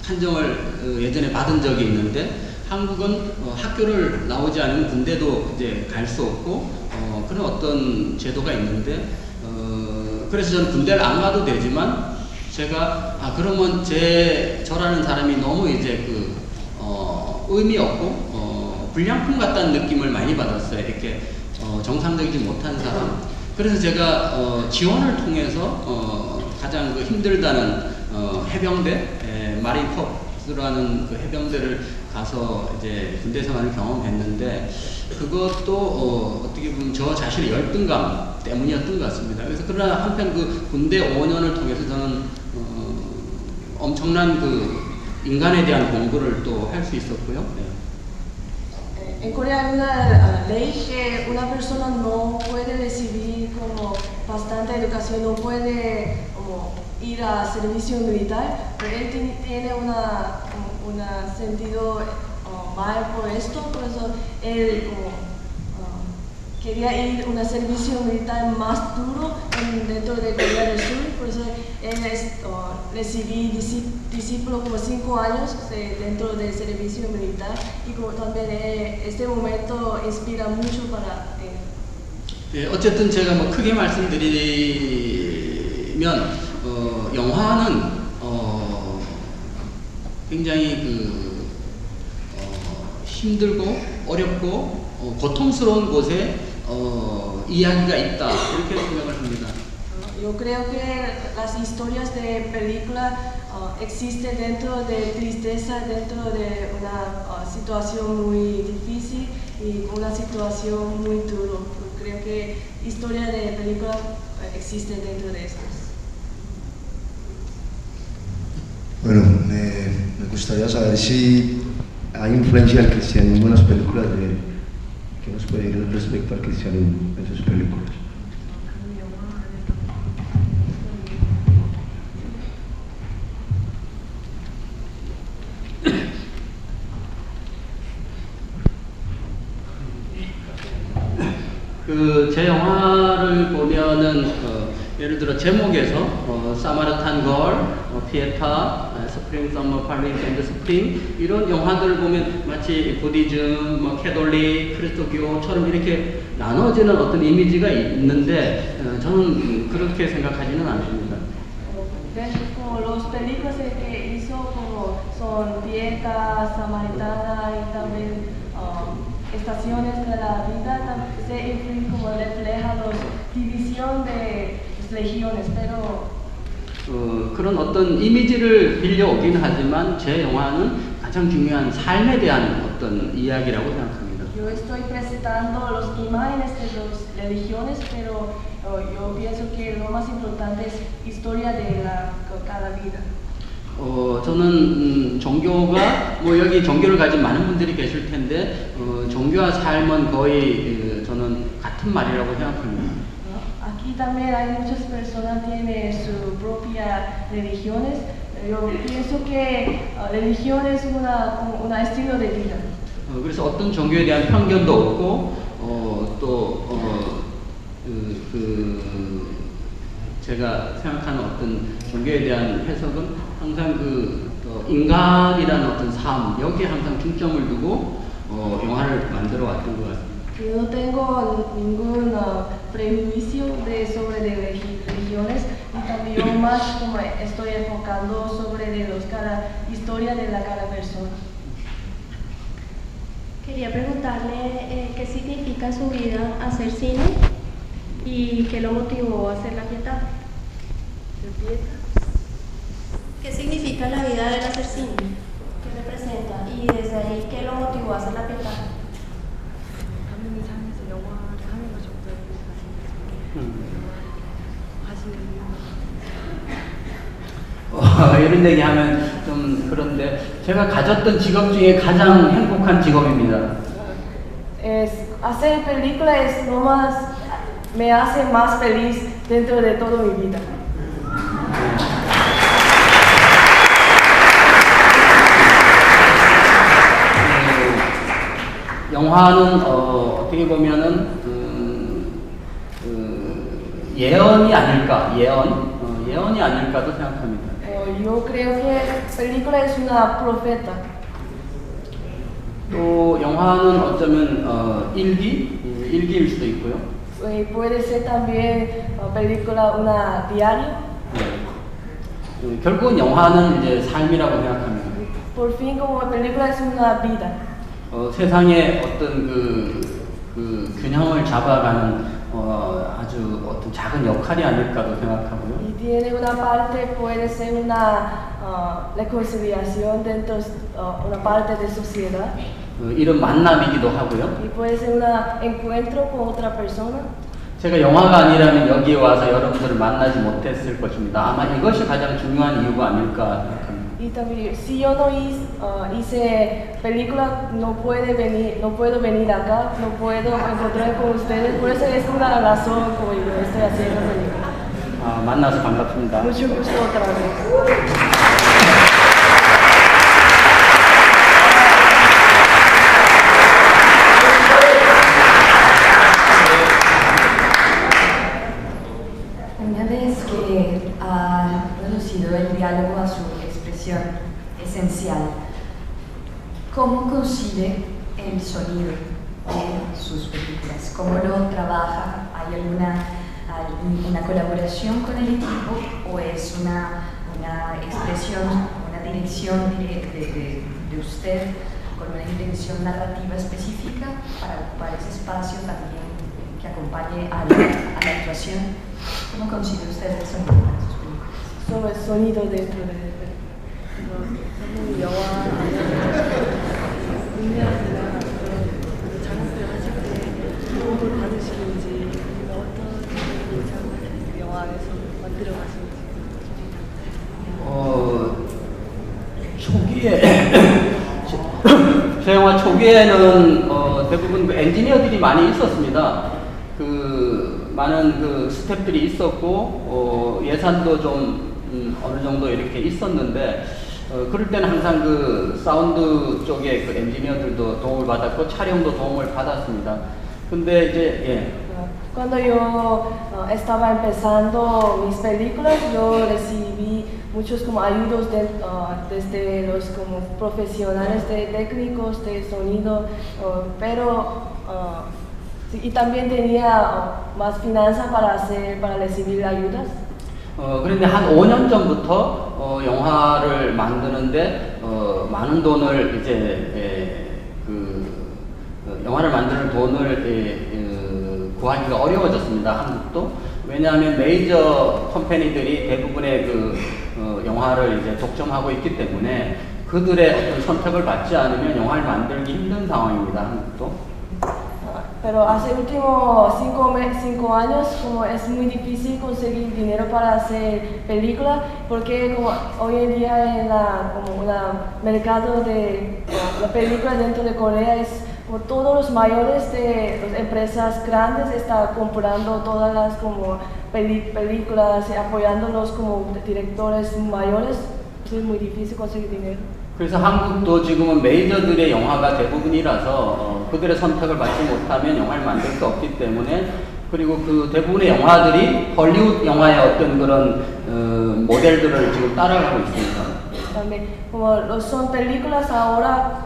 Speaker 3: 판정을 예전에 받은 적이 있는데 한국은 학교를 나오지 않으면 군대도 이제 갈 수 없고 그런 어떤 제도가 있는데 그래서 저는 군대를 안 가도 되지만 제가 그러면 저라는 사람이 너무 이제 의미 없고 불량품 같다는 느낌을 많이 받았어요. 이렇게 정상적이지 못한 사람. 그래서 제가 지원을 통해서 가장 힘들다는 해병대 마린코프스라는 해병대를 가서 이제 군대 생활을 경험했는데 그것도 어떻게 보면 저 자신의 열등감 때문이었던 것 같습니다. 그래서 그러나 한편 군대 5년을 통해서 저는 엄청난 인간에 대한 공부를 또 할 수 있었고요. 네.
Speaker 4: En Corea hay una ley que una persona no puede recibir como bastante educación, no puede ir a servicio militar, pero él tiene un sentido mal por esto, por eso él quería ir a un servicio militar más duro dentro de Corea del Sur, por eso recibí discípulo como 5 años dentro del servicio militar y como también este momento inspira mucho para él.
Speaker 3: 예, 어쨌든 제가 뭐 크게 말씀드리면 영화는 굉장히 힘들고 어렵고 고통스러운 곳에 이야기가 있다 이렇게 생각을 합니다.
Speaker 4: Yo creo que las historias de película existen dentro de tristeza, dentro de una situación muy difícil y una situación muy dura. Creo que historia de película existe dentro de estas.
Speaker 9: Bueno, me gustaría saber si hay influencia del cristianismo en las películas ¿qué nos puede decir respecto al cristianismo en sus películas?
Speaker 3: 제 영화를 보면은 예를 들어 제목에서 사마르탄 걸, 피에타, 스프링 서머 팔링 앤드 스프링 이런 영화들을 보면 마치 부디즘, 캐톨릭, 크리스토교처럼 이렇게 나눠지는 어떤 이미지가 있는데 저는 그렇게 생각하지는 않습니다.
Speaker 4: Como los películas que hizo como son Pieta, Samaritana y también estaciones de la vida se influyen como refleja la división de legiones, pero
Speaker 3: 그런 어떤 이미지를 빌려오긴 하지만 제 영화는 가장 중요한 삶에 대한 어떤 이야기라고 생각합니다.
Speaker 4: Yo estoy presentando las imágenes de las religiones, pero yo pienso que lo más importante es historia de cada vida.
Speaker 3: 저는 종교가 뭐 여기 종교를 가진 많은 분들이 계실 텐데 종교와 삶은 거의 저는 같은 말이라고 생각합니다.
Speaker 4: Aquí también hay muchas personas que tienen sus propias religiones. Yo pienso que religión es un estilo de vida.
Speaker 3: 그래서 어떤 종교에 대한 편견도 없고 제가 생각하는 어떤 종교에 대한 해석은 항상 인간이라는 어떤 삶 여기에 항상 중점을 두고 영화를 만들어 왔던 것 같습니다.
Speaker 4: Yo no tengo ningún prejuicio sobre religiones y también más como estoy enfocando sobre cada historia de cada persona.
Speaker 7: Quería preguntarle qué significa en su vida hacer cine y qué lo motivó a hacer La Pietà. ¿Qué significa la vida del hacer cine? ¿Qué representa? Y desde ahí, ¿qué lo motivó a hacer La Pietà?
Speaker 3: 이런 얘기 하면 좀 그런데 제가 가졌던 직업 중에 가장 행복한 직업입니다.
Speaker 4: Hacer película es lo más, me hace más feliz dentro de toda mi vida.
Speaker 3: 영화는 어떻게 보면은 예언이 아닐까, 예언이 아닐까도 생각합니다.
Speaker 4: Yo creo que película es una profeta.
Speaker 3: 또 영화는 어쩌면 일기일 수도 있고요.
Speaker 4: Puede ser también película una diario.
Speaker 3: 결국은 영화는 이제 삶이라고 생각합니다.
Speaker 4: Por fin como película es una vida.
Speaker 3: 세상에 어떤 그 균형을 잡아가는 아주 어떤 작은 역할이 아닐까도 생각하고요.
Speaker 4: Y tiene una parte, puede ser una reconciliación dentro una parte de sociedad.
Speaker 3: 이런 만남이기도 하고요.
Speaker 4: Y puede ser un encuentro con otra persona.
Speaker 3: 제가 영화가 아니라면 여기에 와서 여러분들을 만나지 못했을 것입니다. 아마 이것이 가장 중요한 이유가 아닐까 생각합니다.
Speaker 4: Y también, si yo no hice película, no puedo venir acá, no puedo encontrar con ustedes. Por eso es una razón como yo estoy haciendo película.
Speaker 3: 만나서 반갑습니다.
Speaker 4: Mucho gusto otra vez.
Speaker 10: cuestión esencial. ¿Cómo concibe el sonido de sus películas? ¿Cómo lo trabaja? ¿Hay una colaboración con el equipo o es una expresión, una dirección de usted con una intención narrativa específica para ocupar ese espacio también que acompañe a la actuación? ¿Cómo concibe usted el sonido para sus películas?
Speaker 4: Sobre el sonido dentro de
Speaker 3: 초기에 제 영화 초기에는 대부분 엔지니어들이 많이 있었습니다. 많은 스태프들이 있었고 예산도 좀 어느 정도 이렇게 있었는데 그럴 때는 항상 사운드 쪽에 엔지니어들도 도움을 받았고 촬영도 도움을 받았습니다. 근데 이제
Speaker 4: Cuando yo estaba empezando mis películas, yo recibí muchos como ayudos desde los como profesionales de técnicos de sonido, pero sí, y también tenía más finanzas para recibir ayudas.
Speaker 3: 그런데 한 5년 전부터 영화를 만드는데 많은 돈을 영화를 만드는 돈을 구하기가 어려워졌습니다. 한국도. 왜냐하면 메이저 컴퍼니들이 대부분의 영화를 이제 독점하고 있기 때문에 그들의 어떤 선택을 받지 않으면 영화를 만들기 힘든 상황입니다. 한국도.
Speaker 4: Pero hace últimos 5 años como es muy difícil conseguir dinero para hacer películas porque como hoy en día en como mercado de la película dentro de Corea es como todos los mayores de las empresas grandes están comprando todas las como películas y apoyándolos como directores mayores. Es muy difícil conseguir dinero.
Speaker 3: 그래서 한국도 지금은 메이저들의 영화가 대부분이라서 그들의 선택을 받지 못하면 영화를 만들 수 없기 때문에 그리고 대부분의 영화들이 헐리우드 영화의 어떤 그런 모델들을 지금 따라가고 있습니다.
Speaker 4: También, como son películas ahora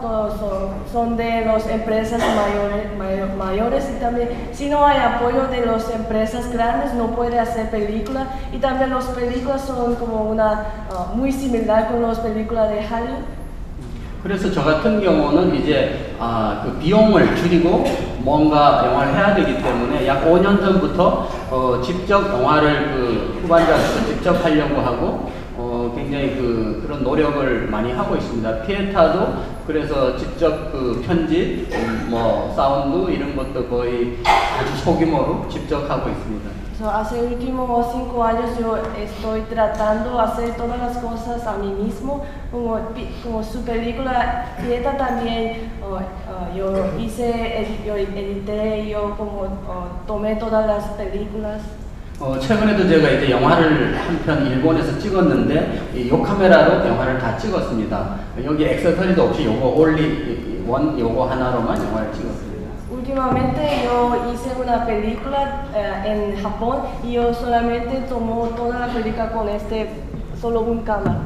Speaker 4: son de las empresas mayores y también si no hay apoyo de las empresas grandes no puede hacer películas y también las películas son como muy similar con las películas de Hollywood.
Speaker 3: 그래서 저 같은 경우는 이제 비용을 줄이고 뭔가 영화를 해야 되기 때문에 약 5년 전부터 직접 영화를 후반작부터 직접 하려고 하고 굉장히 그런 노력을 많이 하고 있습니다. 피에타도 그래서 직접 편집, 사운드 이런 것도 거의 아주 소규모로 직접 하고 있습니다.
Speaker 4: So, hace últimos 5 años yo estoy tratando de hacer todas las cosas a mí mismo, como su película Pieta también yo edité, yo tomé todas las películas.
Speaker 3: 최근에도 제가 이제 영화를 한 편 일본에서 찍었는데 이 카메라로 영화를 다 찍었습니다. 여기 액세서리도 없이 요거 하나로만 영화를 찍었습니다.
Speaker 4: Últimamente yo hice una película en Japón y yo solamente tomo toda la película con solo una cámara.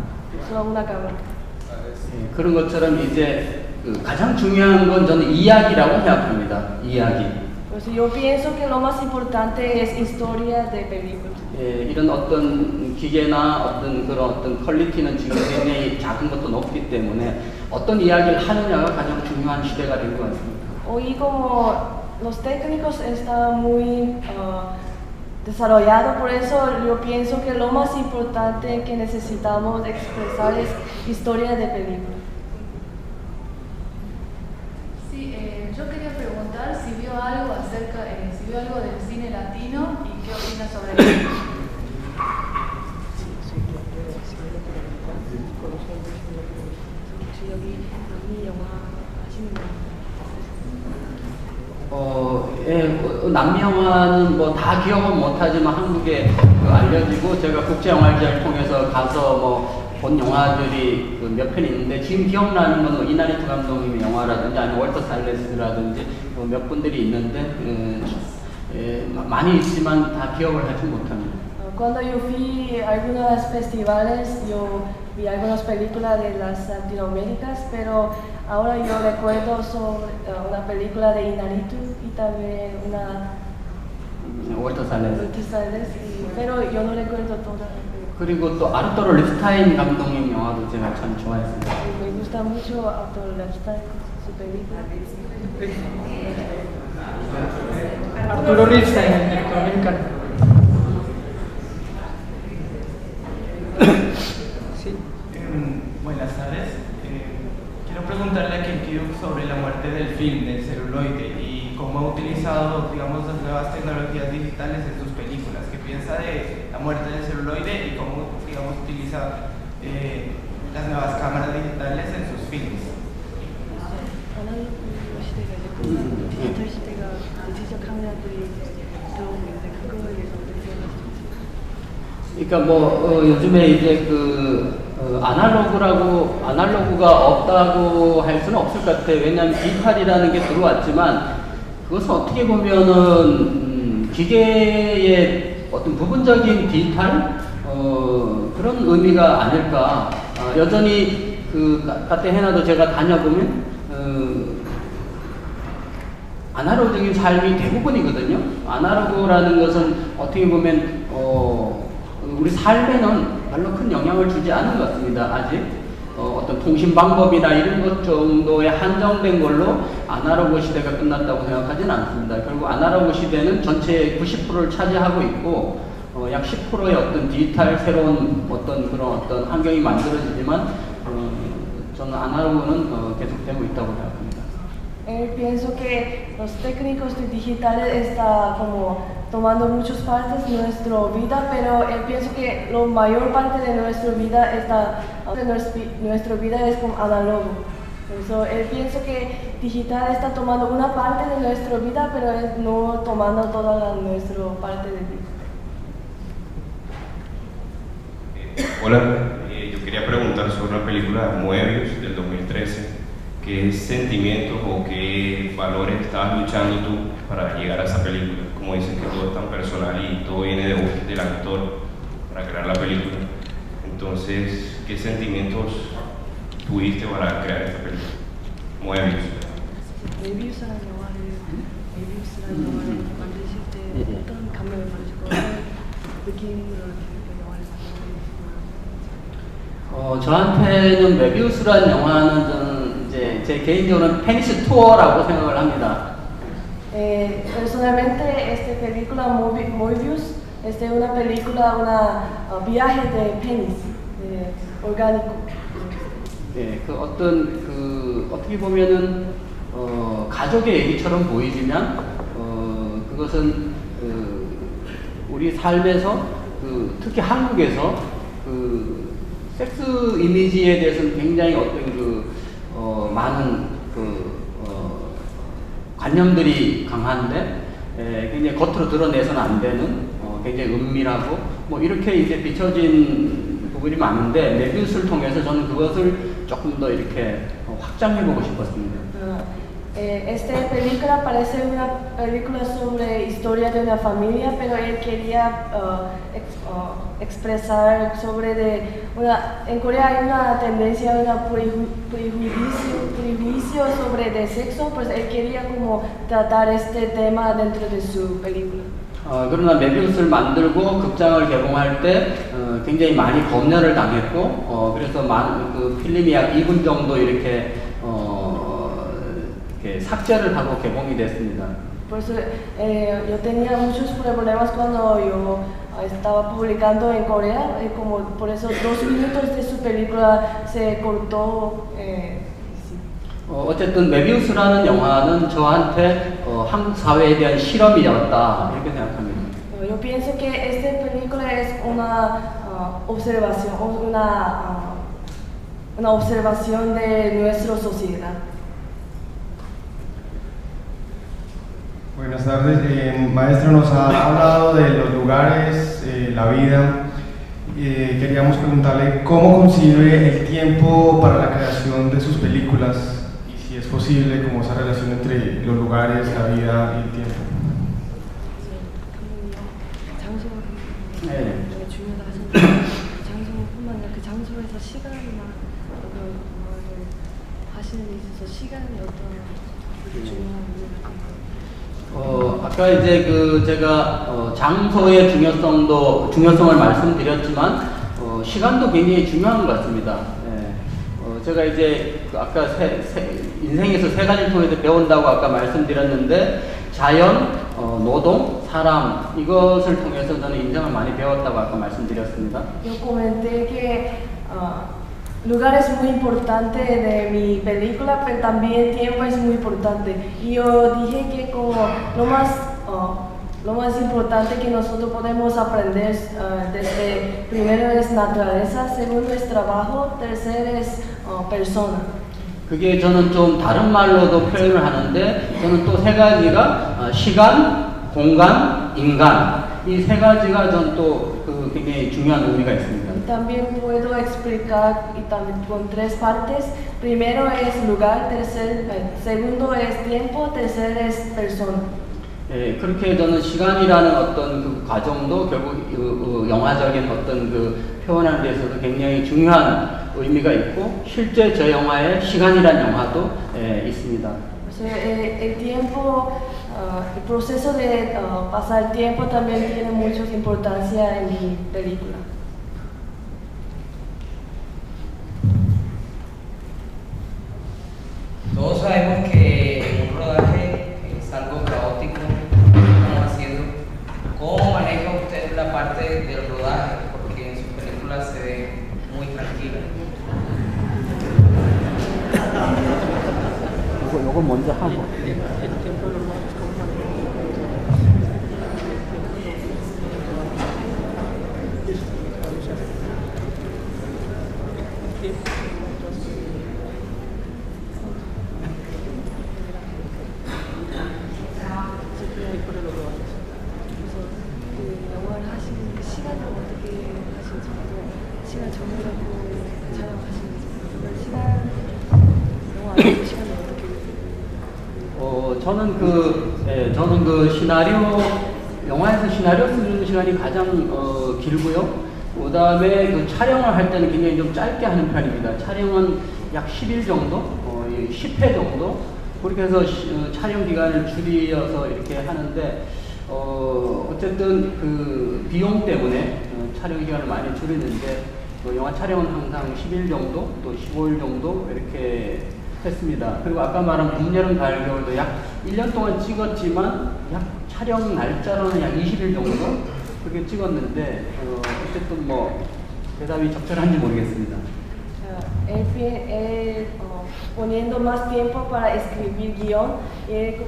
Speaker 3: 그런 것처럼 이제 가장 중요한 건 저는 이야기라고 생각합니다. 이야기.
Speaker 4: Pues yo pienso que lo más importante es historia de películas.
Speaker 3: 이런 어떤 기계나 어떤 퀄리티는 지금 굉장히 작은 것도 높기 때문에 어떤 이야기를 하느냐가 가장 중요한 시대가 된 것 같습니다.
Speaker 4: Hoy como los técnicos están muy desarrollados, por eso yo pienso que lo más importante que necesitamos expresar es historia de película.
Speaker 11: Sí, yo quería preguntar si vio algo del cine latino y qué opina sobre eso.
Speaker 3: 남미 영화는 다 기억은 못하지만 한국에 알려지고 제가 국제영화제를 통해서 가서 본 영화들이 몇 편 있는데 지금 기억나는 건 이나리투 감독님의 영화라든지 아니면 월터 살레스라든지 몇 분들이 있는데 많이 있지만 다 기억을 하지 못합니다.
Speaker 4: Cuando yo fui a algunos festivales, yo vi algunas películas de las Latinoaméricas, pero ahora yo recuerdo sobre una película de Inarritu y también una
Speaker 3: 월터 살레스.
Speaker 4: pero yo no recuerdo toda.
Speaker 3: 그리고 또 아르토르 립스타인 감독님 영화도 제가 참 좋아했습니다.
Speaker 4: Me gusta mucho Arturo Lepstein, su película.
Speaker 2: Arturo Ripstein, el director mexicano. Sí.
Speaker 12: Buenas tardes. Quiero preguntarle a Kim Ki-duk sobre la muerte del film, del celuloide, y cómo ha utilizado, digamos, las nuevas tecnologías digitales en sus películas. ¿Qué piensa de la muerte del celuloide y cómo, digamos, utiliza las nuevas cámaras digitales en sus films?
Speaker 3: 그러니까 뭐 요즘에 이제 그 아날로그가 없다고 할 수는 없을 것 같아요. 왜냐하면 디지털이라는 게 들어왔지만 그것은 어떻게 보면은 기계의 어떤 부분적인 디지털 그런 의미가 아닐까. 여전히 그 카테헤나도 제가 다녀보면 아날로그적인 삶이 대부분이거든요. 아날로그라는 것은 어떻게 보면 우리 삶에는 별로 큰 영향을 주지 않은 것 같습니다. 아직 어떤 통신 방법이나 이런 것 정도에 한정된 걸로 아날로그 시대가 끝났다고 생각하지는 않습니다. 결국 아날로그 시대는 전체의 90%를 차지하고 있고 약 10%의 어떤 디지털 새로운 그런 환경이 만들어지지만 저는 아날로그는 계속되고 있다고 생각합니다.
Speaker 4: Pienso que los técnicos digitales están como tomando muchas partes de nuestra vida, pero pienso que la mayor parte de nuestra vida es como análogo. Por eso pienso que digital está tomando una parte de nuestra vida, pero no tomando toda nuestra parte de vida.
Speaker 13: Hola, yo quería preguntar sobre una película Moebius del 2013. ¿Qué sentimientos o qué valores estabas luchando tú para llegar a esa película? Como dices que todo es tan personal y todo viene del actor para crear la película. Entonces, ¿qué sentimientos tuviste para crear esta película? Moebius.
Speaker 4: 모에비우스라는 영화를 만드실 때 어떤 감명을 받으셨고 어떤 느낌으로 영화를 만드셨나요?
Speaker 3: 저한테는 메비우스라는 영화는 저는 이제 제 개인적으로는 페니스 투어라고 생각을 합니다.
Speaker 4: Personalmente, esta película Moebius es una película, un viaje de penis, orgánico.
Speaker 3: 네, 어떻게 보면은 가족의 얘기처럼 보이지만 그것은 우리 삶에서 특히 한국에서 섹스 이미지에 대해서는 굉장히 많은 관념들이 강한데 굉장히 겉으로 드러내서는 안 되는 굉장히 은밀하고 뭐 이렇게 이제 비춰진 부분이 많은데 메비우스를 통해서 저는 그것을 조금 더 이렇게 확장해보고 싶었습니다.
Speaker 4: Esta película parece una película sobre historia de una familia, pero él quería expresar sobre en Corea hay una tendencia, un prejuicio sobre el sexo, pues él quería como tratar este tema dentro de su película.
Speaker 3: 그러나 메비우스를 만들고 극장을 개봉할 때 굉장히 많이 검열을 당했고 그래서 그 필름이 약 2분 정도 이렇게 삭제를 하고 개봉이 됐습니다.
Speaker 4: Por eso yo tenía muchos problemas cuando yo estaba publicando en Corea, como por eso 2 minutos de su película se cortó.
Speaker 3: 어쨌든 메비우스라는 영화는 저한테 한국 사회에 대한 실험이었다 이렇게 생각합니다.
Speaker 4: Yo pienso que esta película es una observación, una observación de nuestra sociedad.
Speaker 14: Buenas tardes, maestro, nos ha hablado de los lugares, la vida. Queríamos preguntarle cómo concibe el tiempo para la creación de sus películas y si es posible como esa relación entre los lugares, la vida y el tiempo.
Speaker 3: 네,
Speaker 4: 시간이나 그런 거를 하시는 데 있어서 시간이 어떤 중요한 의미가
Speaker 3: 아까 이제 제가 장소의 중요성을 말씀드렸지만 시간도 굉장히 중요한 것 같습니다. 제가 이제 아까 인생에서 세 가지를 통해서 배운다고 아까 말씀드렸는데 자연, 노동, 사람 이것을 통해서 저는 인생을 많이 배웠다고 아까 말씀드렸습니다.
Speaker 4: Yo comenté que lugar es muy importante de mi película, pero también tiempo es muy importante. Y yo dije que como lo más importante que nosotros podemos aprender desde primero es naturaleza, segundo es trabajo, tercero es persona.
Speaker 3: 그게 저는 좀 다른 말로도 표현을 하는데 저는 또 세 가지가 시간, 공간, 인간 이 세 가지가 저는 또 굉장히 중요한 의미가 있습니다.
Speaker 4: También puedo explicar y también con tres partes. Primero es lugar, segundo es tiempo, tercero es persona.
Speaker 3: 예, 그렇게 저는 시간이라는 어떤 그 과정도 결국 영화적인 어떤 그 표현하는 데 있어서 굉장히 중요한 의미가 있고 실제 저 영화에 시간이라는 영화도 있습니다.
Speaker 4: El tiempo, el proceso de pasar tiempo también tiene mucha importancia en mi película.
Speaker 15: Todos sabemos que un rodaje es algo caótico, como haciendo. ¿Cómo maneja usted la parte del rodaje? Porque en sus películas se ve muy tranquila.
Speaker 3: 요거 먼저 하고. 저는 영화에서 시나리오 쓰는 시간이 가장 길고요. 그 다음에 그 촬영을 할 때는 굉장히 좀 짧게 하는 편입니다. 촬영은 약 10일 정도, 10회 정도, 그렇게 해서 촬영 기간을 줄여서 이렇게 하는데, 어쨌든 그 비용 때문에 촬영 기간을 많이 줄이는데, 영화 촬영은 항상 10일 정도, 또 15일 정도 이렇게 했습니다. 그리고 아까 말한 봄, 여름, 가을, 겨울도 약 1년 동안 찍었지만 약 촬영 날짜로는 약 20일 정도 그렇게 찍었는데 어쨌든 뭐 대답이 적절한지 모르겠습니다.
Speaker 4: Poniendo más tiempo para escribir guión,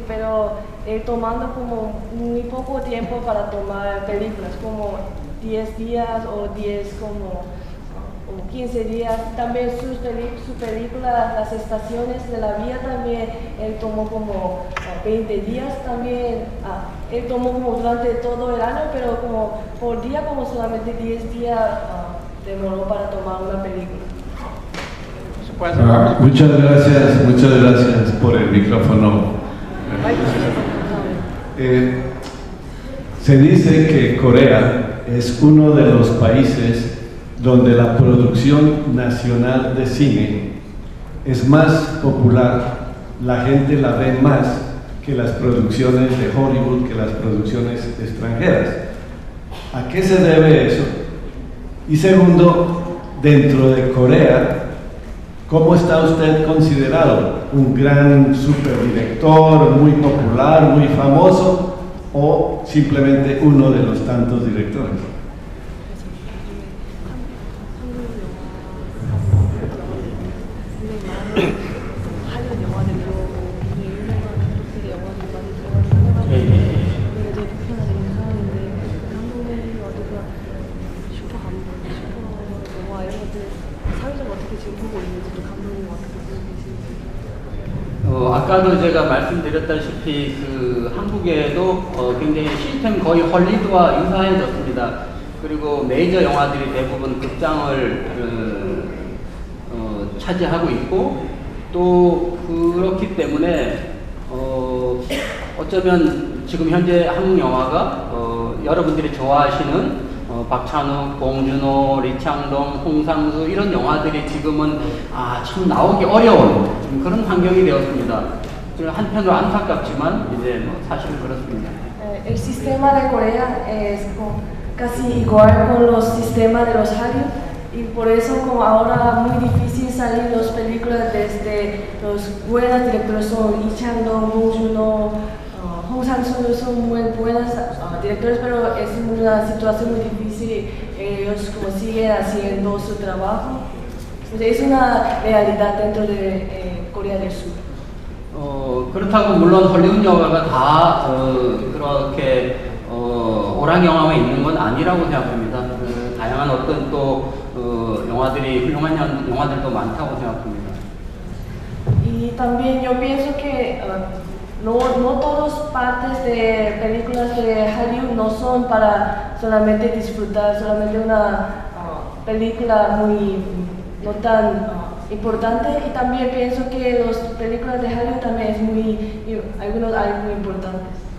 Speaker 4: pero tomando como muy poco tiempo para tomar películas, como 10 días o 15 días. También su película, Las Estaciones de la Vida, también él tomó como 20 días, también él tomó como durante todo el año, pero como por día como solamente 10 días demoró para tomar una película.
Speaker 5: Muchas gracias por el micrófono. Se dice que Corea es uno de los países donde la producción nacional de cine es más popular, la gente la ve más que las producciones de Hollywood, que las producciones extranjeras. ¿A qué se debe eso? Y segundo, dentro de Corea, ¿cómo está usted considerado? ¿Un gran superdirector, muy popular, muy famoso, o simplemente uno de los tantos directores?
Speaker 3: 아까도 제가 말씀드렸다시피 그 한국에도 굉장히 시스템 거의 헐리우드와 유사해졌습니다. 그리고 메이저 영화들이 대부분 극장을 차지하고 있고 또 그렇기 때문에 어쩌면 지금 현재 한국 영화가 여러분들이 좋아하시는 박찬욱, 봉준호, 리창동, 홍상수 이런 영화들이 지금은 참 나오기 어려운 그런 환경이 되었습니다. 한편으로 안타깝지만 이제 사실은 그렇습니다.
Speaker 4: El sistema de Corea es casi igual con los sistemas de los Hallyu y por eso como ahora muy difícil salir las películas desde los buenos directores son Lee Chang-dong, Bong Joon-ho, Hong Sang-soo son muy buenos directores, pero es una situación muy difícil y ellos como siguen haciendo su trabajo. Es una realidad dentro de Corea del Sur.
Speaker 3: 그렇다고 물론 헐리우드 영화가 다 그렇게 오락 영화만 있는 건 아니라고 생각합니다. 다양한 어떤 또 영화들이 훌륭한 영화들도 많다고 생각합니다.
Speaker 4: Y también yo pienso que no todas partes de películas de Hollywood no son para solamente disfrutar, solamente una película muy no tan importante, y también pienso que las películas de Hollywood también es algunos hay muy importantes.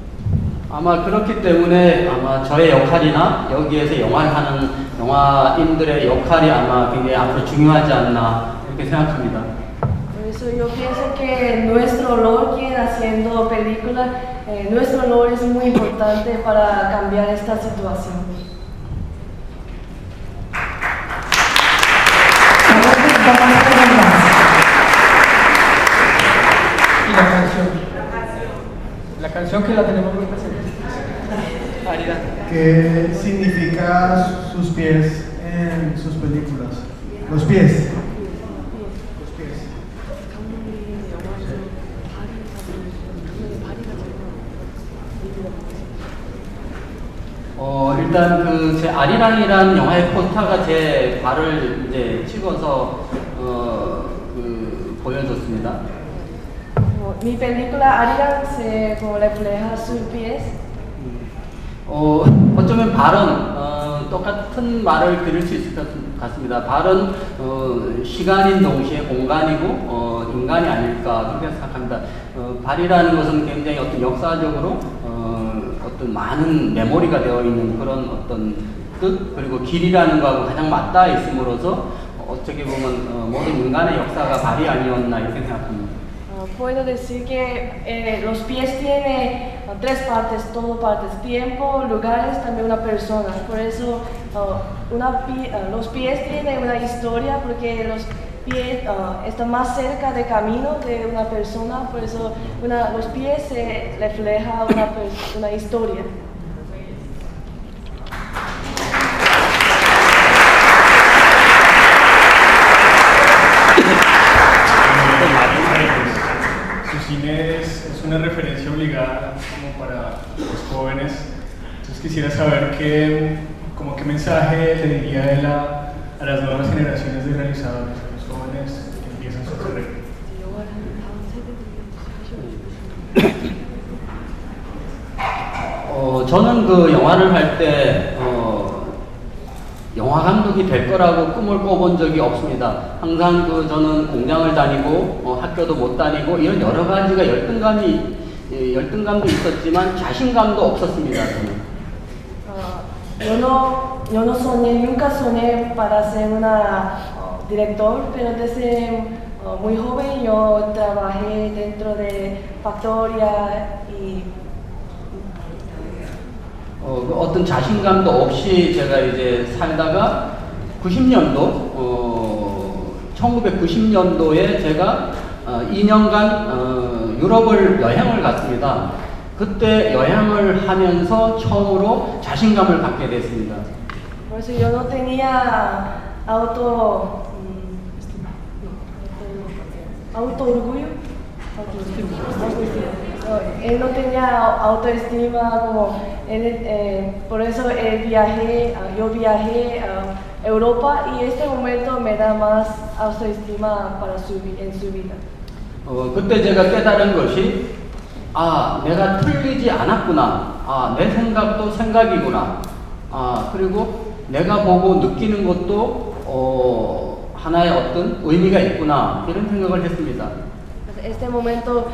Speaker 3: 아마 그렇기 때문에 아마 저의 역할이나 여기에서 영화를 하는 영화인들의 역할이 아마 굉장히 앞으로 중요하지 않나 이렇게 생각합니다.
Speaker 4: Por eso yo pienso que nuestro rol que haciendo películas, nuestro rol es muy importante para cambiar esta situación.
Speaker 2: Y la canción que la tenemos muy presente. Arida.
Speaker 14: ¿Qué significa sus pies en sus películas? Los pies.
Speaker 3: 일단 제 아리랑이라는 영화의 포스터가 제 발을 이제 찍어서 보여줬습니다.
Speaker 4: Mi película Arirang se refleja sus pies.
Speaker 3: 어쩌면 발은 똑같은 말을 들을 수 있을 것 같습니다. 발은 시간인 동시에 공간이고 인간이 아닐까 그렇게 생각합니다. 발이라는 것은 굉장히 어떤 역사적으로 어떤 많은 메모리가 되어 있는 그런 어떤 뜻, 그리고 길이라는 거하고 가장 맞닿아 있음으로써 어떻게 보면 모든 인간의 역사가 발이 아니었나 이렇게 생각합니다.
Speaker 4: Puedo decir que los pies tienen tres partes, todo partes, tiempo, lugares, también una persona. Por eso los pies tienen una historia porque los pies están más cerca del camino de una persona, por eso los pies se refleja una historia.
Speaker 16: Es una referencia obligada como para los jóvenes. Entonces quisiera saber qué mensaje le diría él a las nuevas generaciones de realizadores, a los jóvenes que empiezan su carrera.
Speaker 3: 저는 그 영화를 할 때 영화 감독이 될 거라고 꿈을 꿔본 적이 없습니다. 항상 저는 공장을 다니고 학교도 못 다니고 이런 여러 가지가 열등감도 있었지만 자신감도 없었습니다.
Speaker 4: Yo no soñé, nunca soñé para ser una director, pero desde muy joven yo trabajé dentro de factoría y
Speaker 3: 어떤 자신감도 없이 제가 이제 살다가 1990년도에 제가 2년간 유럽을 여행을 갔습니다. 그때 여행을 하면서 처음으로 자신감을 갖게 됐습니다.
Speaker 4: Por eso yo no tenía autoorgullo. Él no tenía autoestima, por eso yo viajé a Europa y este momento me da más autoestima en su vida.
Speaker 3: 그때 제가 깨달은 것이 내가 틀리지 않았구나. 내 생각도 생각이구나. 그리고 내가 보고 느끼는 것도 하나의 어떤 의미가 있구나. 이런 생각을 했습니다.
Speaker 4: Este momento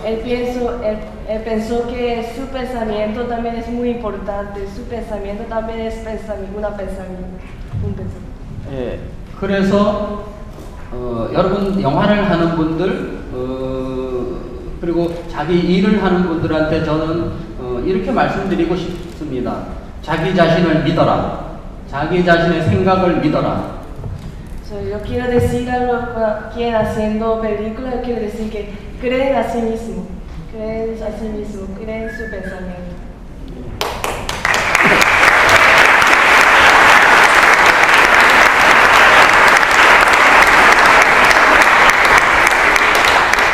Speaker 4: él pensó que su pensamiento también es muy importante, su pensamiento también es un pensamiento.
Speaker 3: 예, 그래서 여러분 영화를 하는 분들 그리고 자기 일을 하는 분들한테 저는 이렇게 말씀드리고 싶습니다. 자기 자신을 믿어라. 자기 자신의 생각을 믿어라.
Speaker 4: Yo quiero decir a quien haciendo películas, quiero decir que creen a sí mismo, creen en su pensamiento.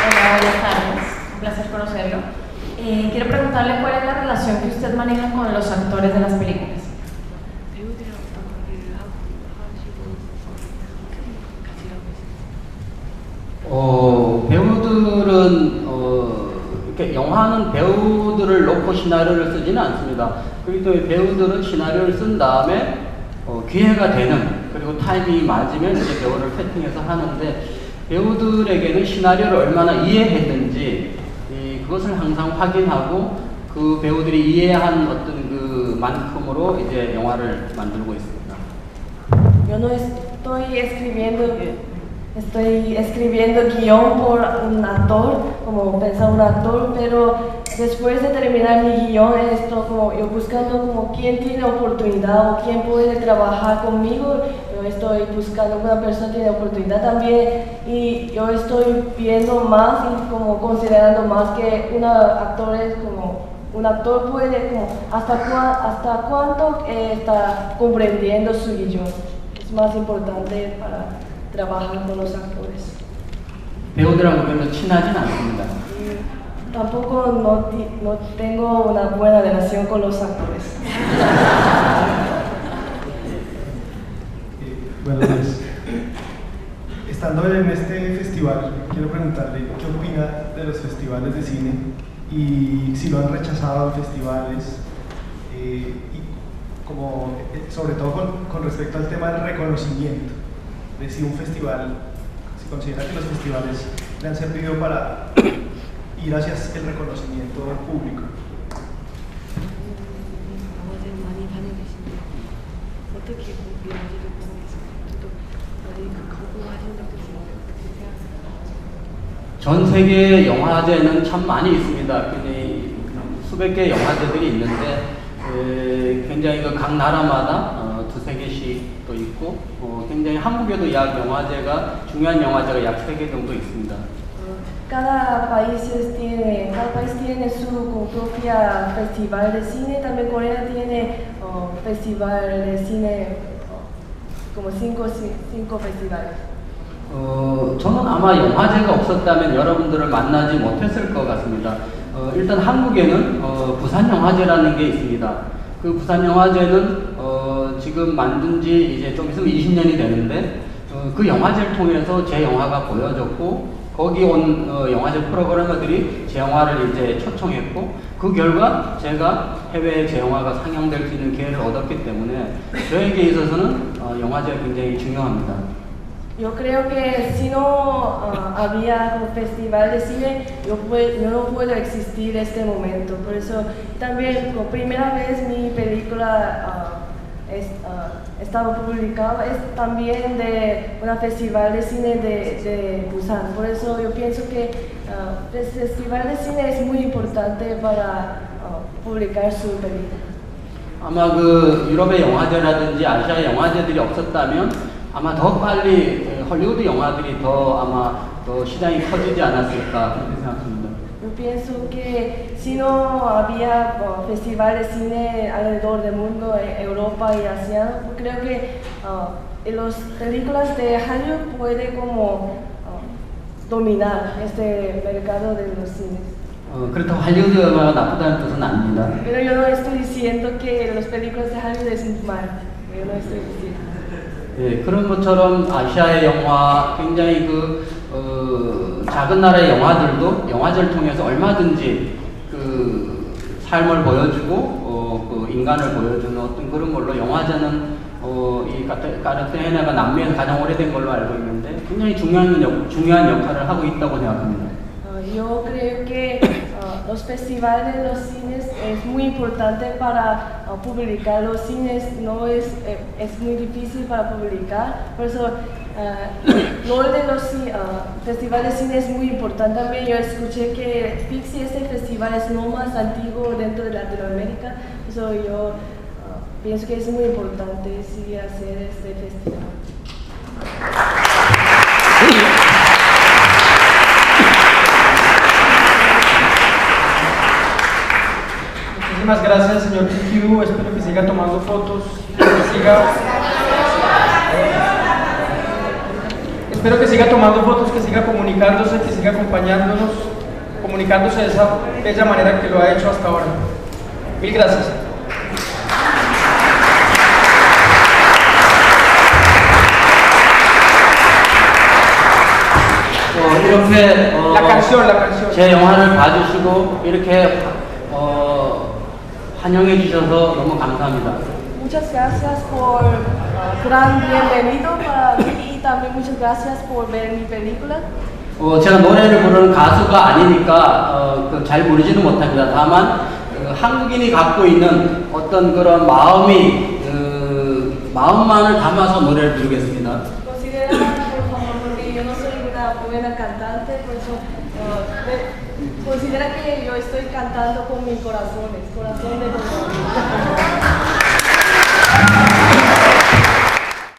Speaker 17: Hola, buenas tardes, un placer conocerlo. Quiero preguntarle cuál es la relación que usted maneja con los actores de las películas.
Speaker 3: 배우들은 이렇게 영화는 배우들을 놓고 시나리오를 쓰지는 않습니다. 그리고 또 배우들은 시나리오를 쓴 다음에 기회가 되는 그리고 타이밍이 맞으면 이제 배우를 세팅해서 하는데 배우들에게는 시나리오를 얼마나 이해했는지 그것을 항상 확인하고 그 배우들이 이해한 어떤 그 만큼으로 이제 영화를 만들고 있습니다.
Speaker 4: Yo no estoy escribiendo guión por un actor, como pensar un actor, pero después de terminar mi guión, como yo buscando como quién tiene oportunidad o quién puede trabajar conmigo, yo estoy buscando una persona que tiene oportunidad también y yo estoy viendo más y como considerando más que un actor puede como hasta cuánto está comprendiendo su guión. Es más importante para trabajar con los actores.
Speaker 3: 배우들하고 별로 친하진 않습니다.
Speaker 4: Tampoco no tengo una buena relación con los actores.
Speaker 14: Buenos días. Estando en este festival, quiero preguntarle qué opina de los festivales de cine y si lo han rechazado en festivales y como sobre todo con respecto al tema del reconocimiento. De si un festival, si considera que los festivales le han servido para ir hacia el reconocimiento público.
Speaker 3: 전 세계 영화제는 참 많이 있습니다. 굉장히 수백 개 영화제들이 있는데 굉장히 각 나라마다 두세 개씩 또 있고 굉장히 한국에도 중요한 영화제가 약 3개 정도 있습니다.
Speaker 4: Cada país tiene su propia festival de cine, también Corea tiene festival de cine como 5 festivales.
Speaker 3: 저는 아마 영화제가 없었다면 여러분들을 만나지 못했을 것 같습니다. 일단 한국에는 부산 영화제라는 게 있습니다. 그 부산 영화제는 지금 만든 지 이제 좀 있으면 20년이 되는데 그 영화제를 통해서 제 영화가 보여졌고 거기 온 영화제 프로그래머들이 제 영화를 이제 초청했고 그 결과 제가 해외에 제 영화가 상영될 수 있는 기회를 얻었기 때문에 저에게 있어서는 영화제가 굉장히 중요합니다.
Speaker 4: Yo creo que si no había un festival de cine, yo no puedo existir este momento. Por eso también por primera vez mi película estaba publicada es también de un festival de cine de Busan. Por eso yo pienso que el festival de cine es muy importante para publicar su película.
Speaker 3: 아마 그 유럽의 영화제라든지 아시아 영화제들이 없었다면 아마 더 빨리 헐리우드 영화들이 아마 더 시장이 커지지 않았을까 그렇게 생각합니다.
Speaker 4: Yo pienso que si no había festival de cine alrededor del mundo, Europa y Asia, creo que las películas de Hollywood pueden como dominar este mercado de los cines.
Speaker 3: 그렇다고 할리우드 영화가 나쁘다는 뜻은 아닙니다.
Speaker 4: Pero yo no estoy diciendo que las películas de Hollywood es mal. Yo no estoy diciendo.
Speaker 3: 예, 그런 것처럼 아시아의 영화, 굉장히 작은 나라의 영화들도 영화제를 통해서 얼마든지 그 삶을 보여주고 그 인간을 보여주는 어떤 그런 걸로 영화제는 이 카르타헤나가 남미에서 가장 오래된 걸로 알고 있는데 굉장히 중요한 역할을 하고 있다고 생각합니다.
Speaker 4: Yo creo que los festivales de los cines es muy importante para publicar. Los cines no es muy difícil para publicar, por eso el rol de los festivales de cine es muy importante también. Yo escuché que Pixi, este festival es no más antiguo dentro de Latinoamérica, por eso yo pienso que es muy importante sí, hacer este festival.
Speaker 2: Muchísimas gracias, señor PQ. Espero que siga tomando fotos, espero que siga tomando fotos, que siga comunicándose, que siga acompañándonos, comunicándose de esa bella manera que lo ha hecho hasta ahora. Mil gracias.
Speaker 3: 이렇게
Speaker 2: La canción.
Speaker 3: 제 영화를 봐주시고 이렇게 환영해 주셔서 너무 감사합니다.
Speaker 4: Muchas gracias por gran bienvenido para mí y también muchas gracias por ver mi película.
Speaker 3: 제가 노래를 부르는 가수가 아니니까 잘 부르지는 못합니다. 다만 한국인이 갖고 있는 어떤 그런 마음이 마음만을 담아서 노래를 부르겠습니다.
Speaker 4: Considera, por favor, porque yo no soy una buena cantante, por eso considera que yo estoy cantando con mi corazón de los